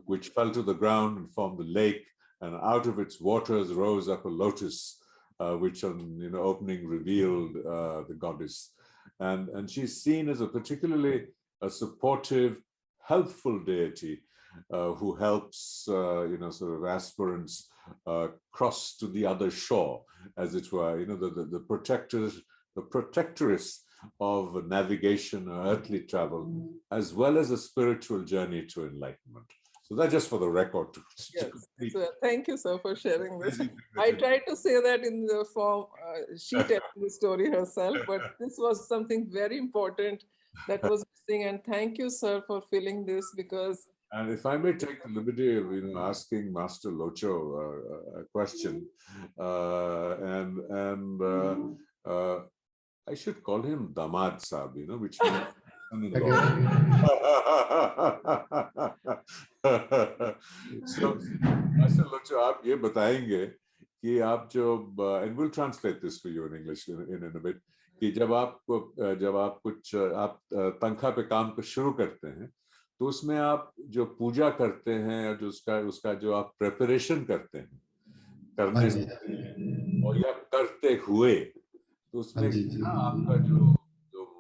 [SPEAKER 2] which fell to the ground and formed the lake, and out of its waters rose up a lotus, which on opening revealed the goddess. And she's seen as a particularly supportive, helpful deity who helps sort of aspirants cross to the other shore, as it were, the protectress of navigation or earthly travel, as well as a spiritual journey to enlightenment. So that's just for the record.
[SPEAKER 4] Yes. So thank you, sir, for sharing this. I tried to say that in the form, she tells the story herself, but this was something very important that was missing. And thank you, sir, for filling this because...
[SPEAKER 2] And if I may take the liberty of asking Master Locho a question, I should call him Damad Sahab, which means So, Master Locho, आप ये बताएंगे कि आप जो, and we'll translate this for you in English in a bit, कि जब आप तंखा पे काम शुरू करते हैं, तो उसमें आप जो पूजा करते हैं, जो उसका जो आप प्रेपरेशन करते हैं, करने
[SPEAKER 3] जी
[SPEAKER 2] से और या करते हुए, तो उसमें क्या आपका जो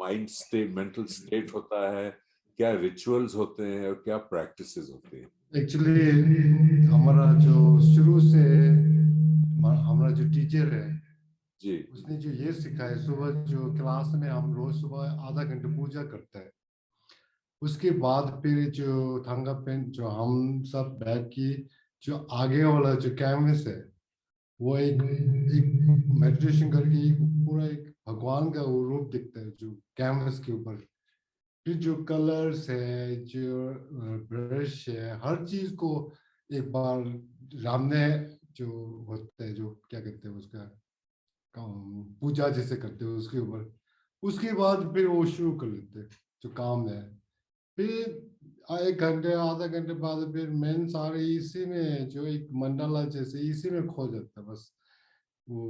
[SPEAKER 2] माइंड स्टेट, मेंटल स्टेट होता है, क्या रिचुअल्स होते हैं और क्या प्रैक्टिसेस होते हैं?
[SPEAKER 3] एक्चुअली हमारा जो शुरू से हमारा जो टीचर है
[SPEAKER 2] जी,
[SPEAKER 3] उसने जो ये सिखाया, सुबह जो क्लास में हम रोज सुबह आधा घंटे पूजा करते हैं, उसके बाद फिर जो थांगा पेन जो हम सब बैठ की जो आगे वाला जो कैनवस है वो एक मेडिटेशन करके पूरा एक भगवान का वो रूप दिखता है जो कैनवस के ऊपर। फिर जो कलर्स है, जो ब्रश है, हर चीज को एक बार रामने जो होता है, जो क्या कहते हैं उसका पूजा जैसे करते हैं उसके ऊपर, उसके बाद फिर वो शुरू कर लेते हैं जो काम है। फिर एक घंटे आधा घंटे बाद फिर मेन सारे इसी में जो एक मंडला जैसे इसी में खो जाता है, बस वो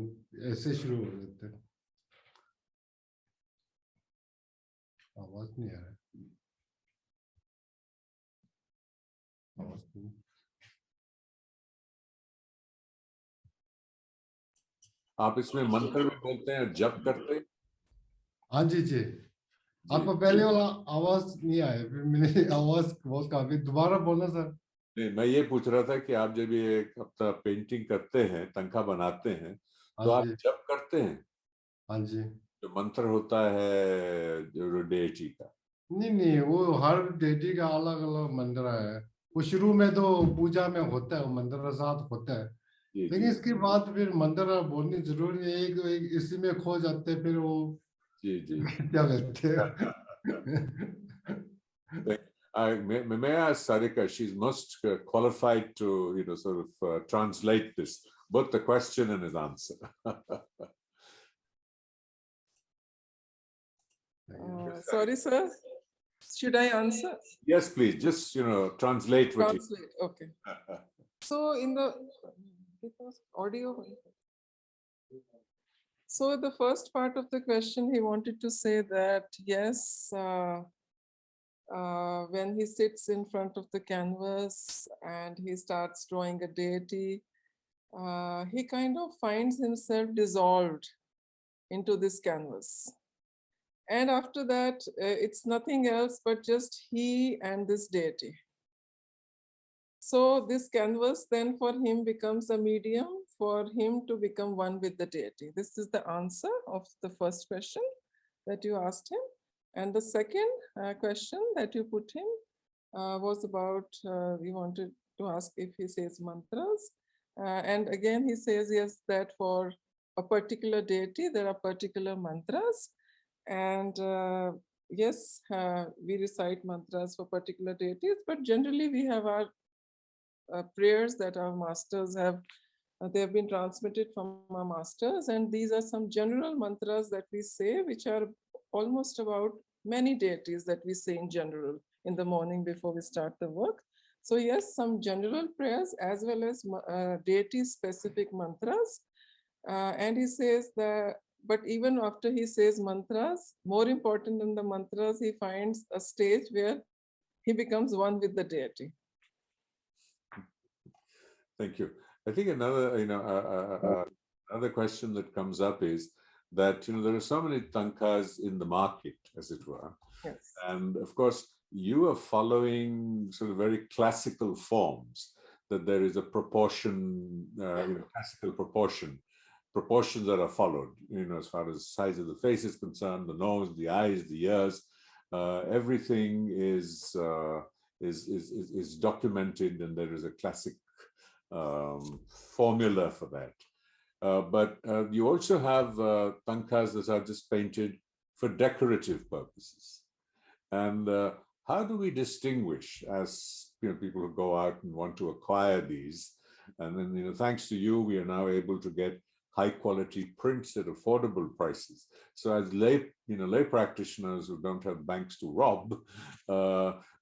[SPEAKER 3] ऐसे शुरू हो जाते हैं। आवाज नहीं आ रहा, आवाज नहीं।
[SPEAKER 2] आप इसमें मंत्र भी बोलते हैं, जप करते हैं?
[SPEAKER 3] हाँ जी जी, आपका पहले वाला आवाज नहीं आया, फिर मैंने आवाज बहुत काफी दोबारा बोलना सर।
[SPEAKER 2] नहीं, मैं ये पूछ रहा था कि आप जब ये एक हफ्ता पेंटिंग करते हैं, तंखा बनाते हैं,
[SPEAKER 3] हाँ
[SPEAKER 2] तो आप
[SPEAKER 3] जी
[SPEAKER 2] जप करते हैं?
[SPEAKER 3] हाँ जी।
[SPEAKER 2] जो मंत्र होता है जो डेटी का?
[SPEAKER 3] नहीं नहीं, वो हर डेटी का अलग अलग मंत्र है। वो शुरू में तो पूजा में होता है, वो मंत्र साथ होता है,
[SPEAKER 2] जी
[SPEAKER 3] लेकिन
[SPEAKER 2] जी
[SPEAKER 3] इसके बाद फिर मंत्र बोलनी जरूरी है। एक इसी में खो जाते हैं, फिर वो
[SPEAKER 2] जी जी।
[SPEAKER 3] क्या कहते हैं।
[SPEAKER 2] May I ask Sarika? She's most qualified to, sort of translate this, both the question and his answer.
[SPEAKER 4] Sorry, sir. Should I answer?
[SPEAKER 2] Yes, please. Just translate what
[SPEAKER 4] Translate. Okay. So in the audio. So the first part of the question, he wanted to say that yes, when he sits in front of the canvas and he starts drawing a deity, he kind of finds himself dissolved into this canvas. And after that, it's nothing else but just he and this deity. So this canvas then for him becomes a medium for him to become one with the deity. This is the answer of the first question that you asked him. And the second question that you put him was about, we wanted to ask if he says mantras. And again, he says, yes, that for a particular deity, there are particular mantras. And yes, we recite mantras for particular deities, but generally we have our prayers that our masters have, they have been transmitted from our masters. And these are some general mantras that we say, which are almost about many deities that we say in general in the morning before we start the work. So yes, some general prayers as well as deity-specific mantras. And he says that, but even after he says mantras, more important than the mantras, he finds a stage where he becomes one with the deity.
[SPEAKER 2] Thank you. I think another, another question that comes up is that, there are so many tankas in the market, as it were.
[SPEAKER 4] Yes.
[SPEAKER 2] And of course, you are following sort of very classical forms, that there is a proportion, classical proportions that are followed, as far as the size of the face is concerned, the nose, the eyes, the ears, everything is documented, and there is a classic formula for that. But you also have tankas that are just painted for decorative purposes. And how do we distinguish, as people who go out and want to acquire these? And then, thanks to you, we are now able to get high quality prints at affordable prices. So as lay practitioners who don't have banks to rob,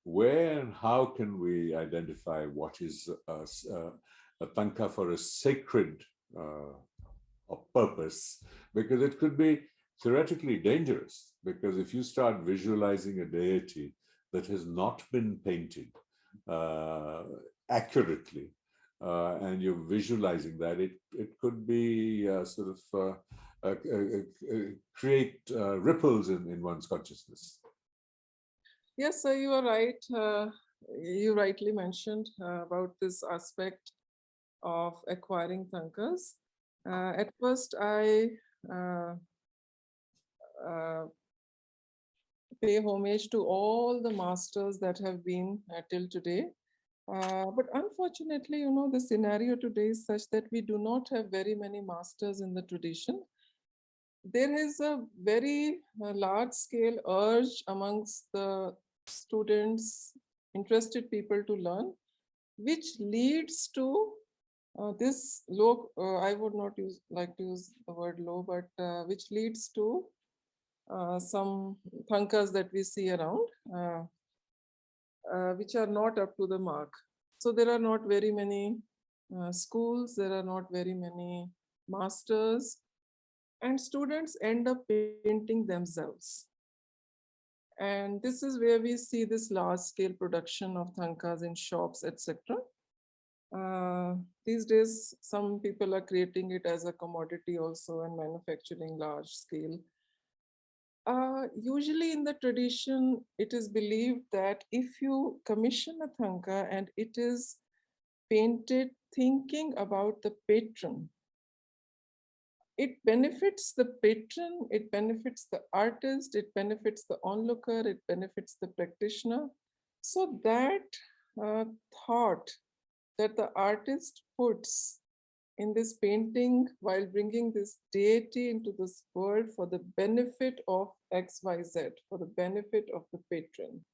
[SPEAKER 2] where and how can we identify what is a tanka for a sacred purpose? Because it could be theoretically dangerous, because if you start visualizing a deity that has not been painted accurately, and you're visualizing that, it could be create ripples in one's consciousness.
[SPEAKER 4] Yes, sir, you are right. You rightly mentioned about this aspect of acquiring Tankas. At first, I pay homage to all the masters that have been till today. But unfortunately, you know, the scenario today is such that we do not have very many masters in the tradition. There is a very large scale urge amongst the students, interested people to learn, which leads to this low, I would not like to use the word low, but which leads to some thankas that we see around, which are not up to the mark. So there are not very many schools, there are not very many masters, and students end up painting themselves. And this is where we see this large scale production of thankas in shops, etc. These days, some people are creating it as a commodity also and manufacturing large scale. Usually in the tradition, it is believed that if you commission a Thangka and it is painted thinking about the patron, it benefits the patron, it benefits the artist, it benefits the onlooker, it benefits the practitioner. So that thought that the artist puts in this painting while bringing this deity into this world for the benefit of XYZ, for the benefit of the patron,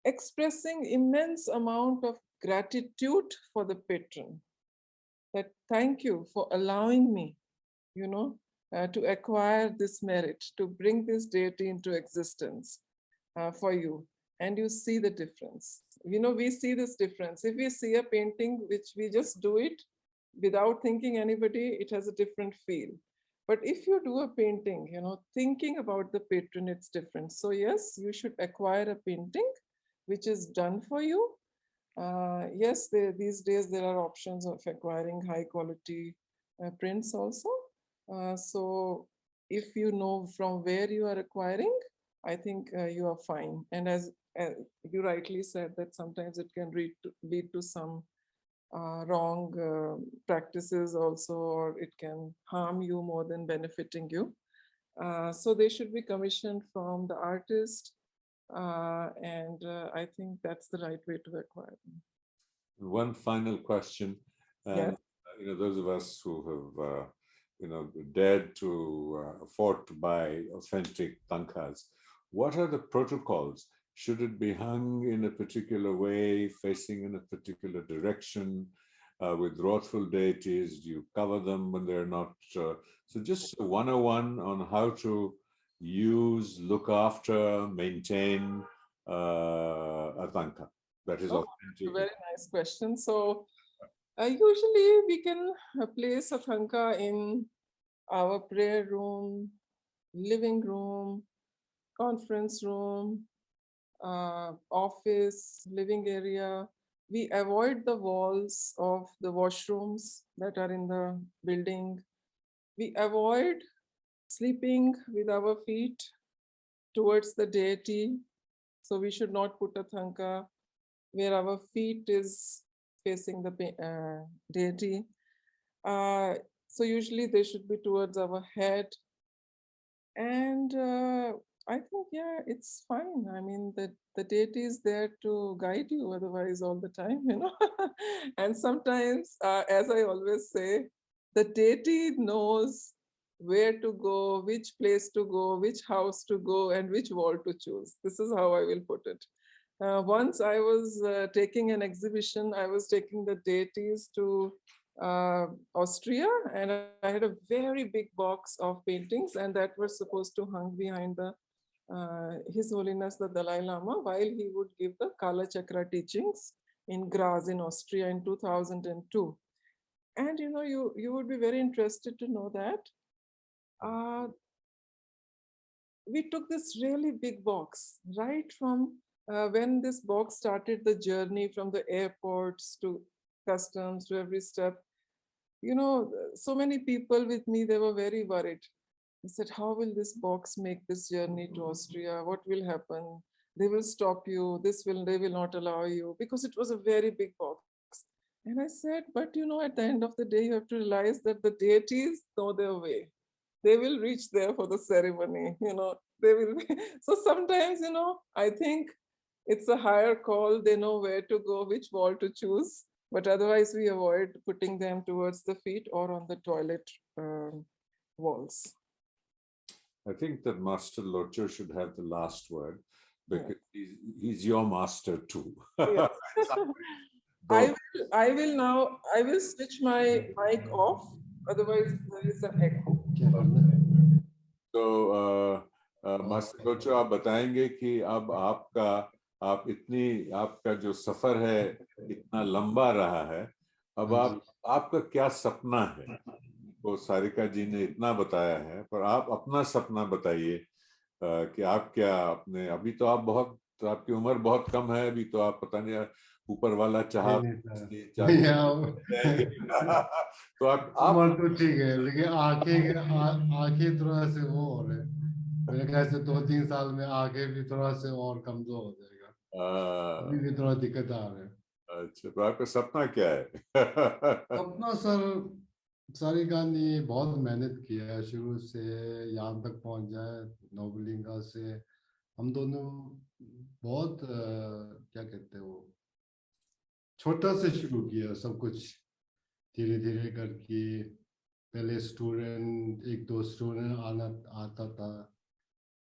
[SPEAKER 4] expressing immense amount of gratitude for the patron, that thank you for allowing me, you know, to acquire this merit, to bring this deity into existence for you. And you see the difference. You know, we see this difference. If we see a painting which we just do it without thinking anybody, it has a different feel. But if you do a painting, you know, thinking about the patron, it's different. So yes, you should acquire a painting which is done for you. Yes, these days there are options of acquiring high quality prints also. So if you know from where you are acquiring, I think you are fine. And as you rightly said, that sometimes it can lead to some wrong practices also, or it can harm you more than benefiting you. So they should be commissioned from the artist, and I think that's the right way to acquire them.
[SPEAKER 2] One final question, and
[SPEAKER 4] Yes.
[SPEAKER 2] you know, those of us who have you know, dared to afford to buy authentic tankas, what are the protocols? Should it be hung in a particular way, facing in a particular direction, with wrathful deities? Do you cover them when they're not? So just a 101 on how to use, look after, maintain a tanka that is authentic.
[SPEAKER 4] Very nice question. So usually we can place a Tanka in our prayer room, living room, conference room, office, living area. We avoid the walls of the washrooms that are in the building. We avoid sleeping with our feet towards the deity. So we should not put a Tanka where our feet is facing the deity. So usually they should be towards our head. And I think, yeah, it's fine. I mean, the deity is there to guide you otherwise all the time, you know. And sometimes, as I always say, the deity knows where to go, which place to go, which house to go, and which wall to choose. This is how I will put it. Once I was taking an exhibition, I was taking the deities to Austria, and I had a very big box of paintings, and that was supposed to hang behind the His Holiness the Dalai Lama while he would give the Kala Chakra teachings in Graz in Austria in 2002. And you know, you would be very interested to know that we took this really big box right from when this box started the journey from the airports to customs, to every step. You know, so many people with me, they were very worried. They said, how will this box make this journey to Austria? What will happen? They will stop you. They will not allow you, because it was a very big box. And I said, but you know, at the end of the day, you have to realize that the deities know their way. They will reach there for the ceremony, you know, they will be. So sometimes, you know, I think it's a higher call. They know where to go, which wall to choose. But otherwise, we avoid putting them towards the feet or on the toilet walls.
[SPEAKER 2] I think that Master Locho should have the last word, because he's your master too.
[SPEAKER 4] Yes. I will switch my mic off, otherwise there is an echo.
[SPEAKER 2] तो master locho, आप बताएंगे कि अब आपका जो सफर है इतना लंबा रहा है, अब आपका क्या सपना है? वो सारिका जी ने इतना बताया है, पर आप अपना सपना बताइए कि आप क्या अपने, अभी तो आप बहुत, आपकी उम्र बहुत कम है, अभी तो आप पता नहीं ऊपर वाला चाह तो आप
[SPEAKER 3] उम्र तो ठीक है, लेकिन आंखें थोड़ा से वो हो रहे, मेरे ख्याल से 2-3 साल में आंखें भी थोड़ा से और कमजोर हो जाएगा, अभी भी थोड़ा दिक्कत आ रहा है।
[SPEAKER 2] अच्छा, तो आपका सपना क्या है?
[SPEAKER 3] सपना सर, सारिका ने बहुत मेहनत किया है शुरू से यहाँ तक पहुंच जाए। नोबुलिंका से हम दोनों बहुत क्या कहते हैं वो, छोटा से शुरू किया सब कुछ, धीरे धीरे करके। पहले स्टूडेंट, 1-2 स्टूडेंट आता था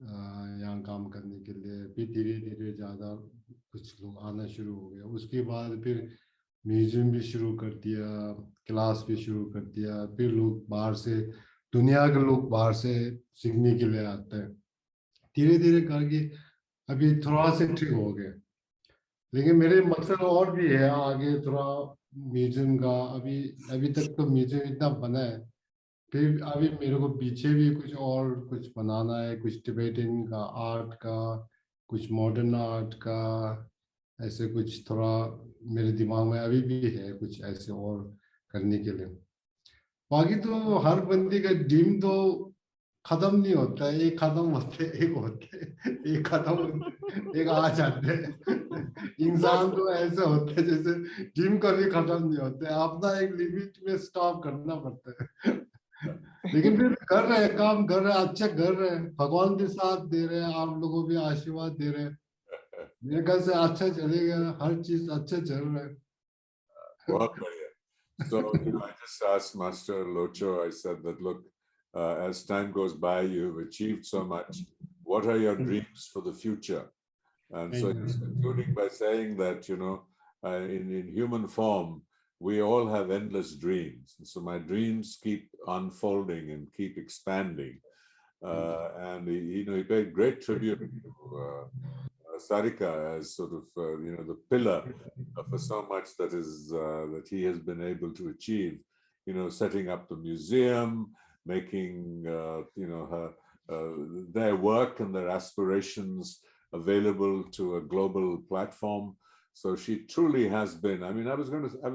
[SPEAKER 3] यहाँ काम करने के लिए, फिर धीरे धीरे ज़्यादा कुछ लोग आना शुरू हो गया। उसके बाद फिर म्यूजियम भी शुरू कर दिया, क्लास भी शुरू कर दिया, फिर लोग बाहर से, दुनिया के लोग बाहर से सीखने के लिए आते हैं। धीरे धीरे करके अभी थोड़ा से ठीक हो गए, लेकिन मेरे मकसद और भी है आगे थोड़ा म्यूजियम का। अभी तक तो म्यूजियम इतना बना है, फिर अभी मेरे को पीछे भी कुछ बनाना है, कुछ टिबेटन का आर्ट का, कुछ मॉडर्न आर्ट का, ऐसे कुछ थोड़ा मेरे दिमाग में अभी भी है कुछ ऐसे और करने के लिए। बाकी तो हर बंदे का ड्रीम तो खत्म नहीं होता है, एक खत्म होते एक होते, एक खत्म होते एक आ जाते हैं। इंसान तो ऐसे होते हैं जैसे ड्रीम कभी खत्म नहीं होते, अपना एक लिमिट में स्टॉप करना पड़ता है। लेकिन फिर कर रहे हैं, काम कर रहे हैं, अच्छा कर रहे हैं, भगवान भी साथ दे रहे हैं, आप लोगों भी आशीर्वाद दे रहे हैं, मेरे ख्याल से अच्छा चलेगा, हर चीज अच्छा चल रहा है।
[SPEAKER 2] बहुत बढ़िया। So, I just asked Master Locho, I said that, look, as time goes by, you've achieved so much. What are your dreams for the future? And so he's concluding by saying that, in human form, we all have endless dreams. And so my dreams keep unfolding and keep expanding. And he paid great tribute to Sarika as sort of, the pillar for so much that he has been able to achieve, setting up the museum, making, their work and their aspirations available to a global platform. So she truly has been, I was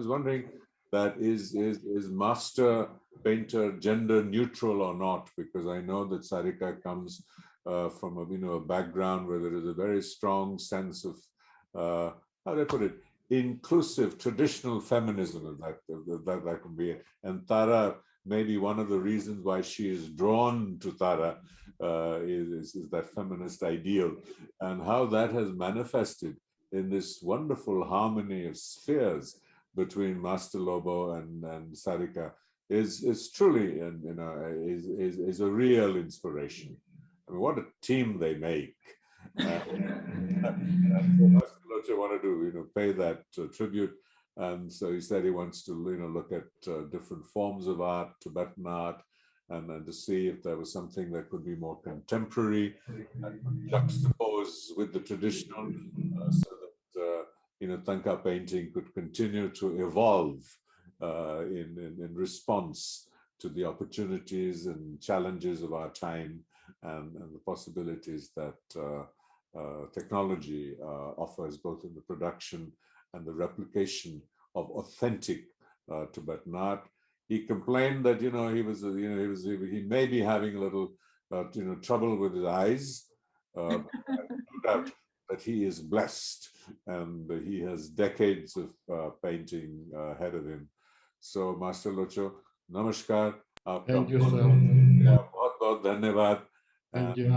[SPEAKER 2] wondering that is master painter gender neutral or not, because I know that Sarika comes from a background where there is a very strong sense of, how do I put it, inclusive traditional feminism, that can be it. And Tara, maybe one of the reasons why she is drawn to Tara is that feminist ideal, and how that has manifested in this wonderful harmony of spheres between Master Lobo and Sarika is truly, is a real inspiration. I mean, what a team they make. So Master Locho wanted to, pay that tribute. And so he said he wants to, look at different forms of art, Tibetan art, and then to see if there was something that could be more contemporary and juxtapose with the traditional, so that, Tanka painting could continue to evolve in response to the opportunities and challenges of our time, and the possibilities that technology offers, both in the production and the replication authentic Tibetan art. He complained that he may be having a little trouble with his eyes. No doubt that he is blessed, and he has decades of painting ahead of him. So, Master Locho, namaskar.
[SPEAKER 3] Thank you, sir.
[SPEAKER 2] बहुत धन्यवाद.
[SPEAKER 3] Thank you.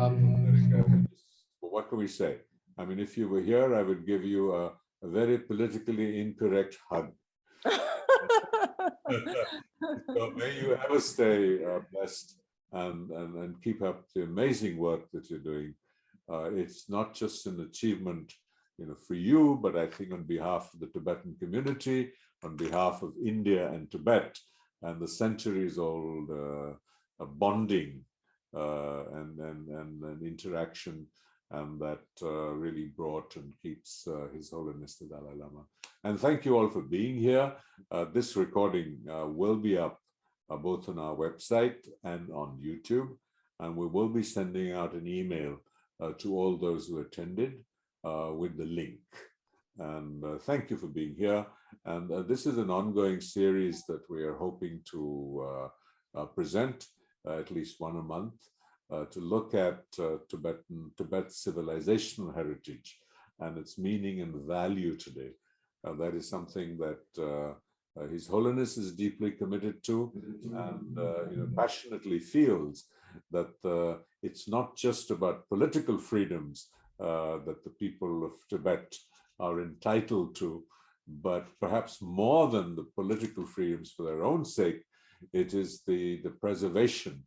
[SPEAKER 2] What can we say? I mean, if you were here, I would give you a very politically incorrect hug. So may you ever stay blessed and keep up the amazing work that you're doing. It's not just an achievement, for you, but I think on behalf of the Tibetan community, on behalf of India and Tibet, and the centuries-old bonding and interaction, and that really brought and keeps His Holiness the Dalai Lama. And thank you all for being here. This recording will be up both on our website and on YouTube, and we will be sending out an email to all those who attended with the link. And thank you for being here. And this is an ongoing series that we are hoping to present at least one a month to look at Tibet's civilizational heritage and its meaning and value today. That is something that His Holiness is deeply committed to, and passionately feels that it's not just about political freedoms that the people of Tibet are entitled to, but perhaps more than the political freedoms for their own sake, it is the preservation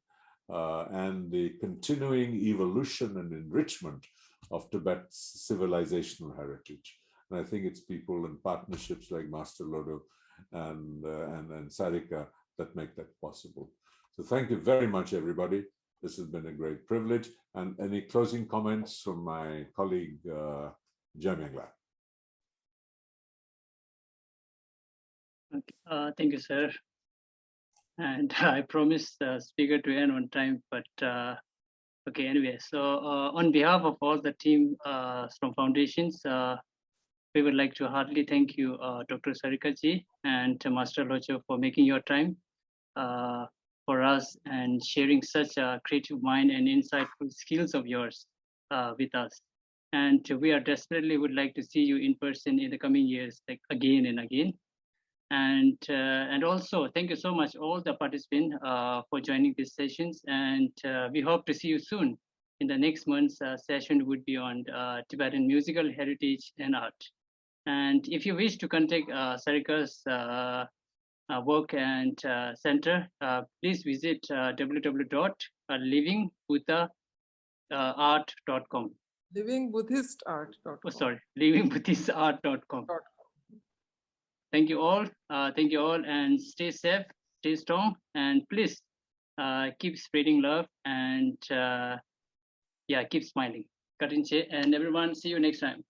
[SPEAKER 2] and the continuing evolution and enrichment of Tibet's civilizational heritage. And I think it's people and partnerships like Master Locho and Sarika that make that possible. So thank you very much, everybody. This has been a great privilege. And any closing comments from my colleague, Jamyangla?
[SPEAKER 1] Thank you, sir. And I promised the speaker to end on time, but okay, anyway. So on behalf of all the team from foundations, we would like to heartily thank you, Dr. Sarika ji and Master Locho, for making your time for us and sharing such a creative mind and insightful skills of yours with us. And we are desperately would like to see you in person in the coming years, like again and again. And also thank you so much all the participants for joining these sessions, and we hope to see you soon. In the next month's session would be on Tibetan musical heritage and art. And if you wish to contact Sarika's work and center, please visit www.livingbuddhistart.com.
[SPEAKER 4] Living Buddhist Art.
[SPEAKER 1] Oh, sorry, livingbuddhistart.com. Thank you all. Thank you all, and stay safe, stay strong, and please keep spreading love and keep smiling. Katinche, and everyone, see you next time.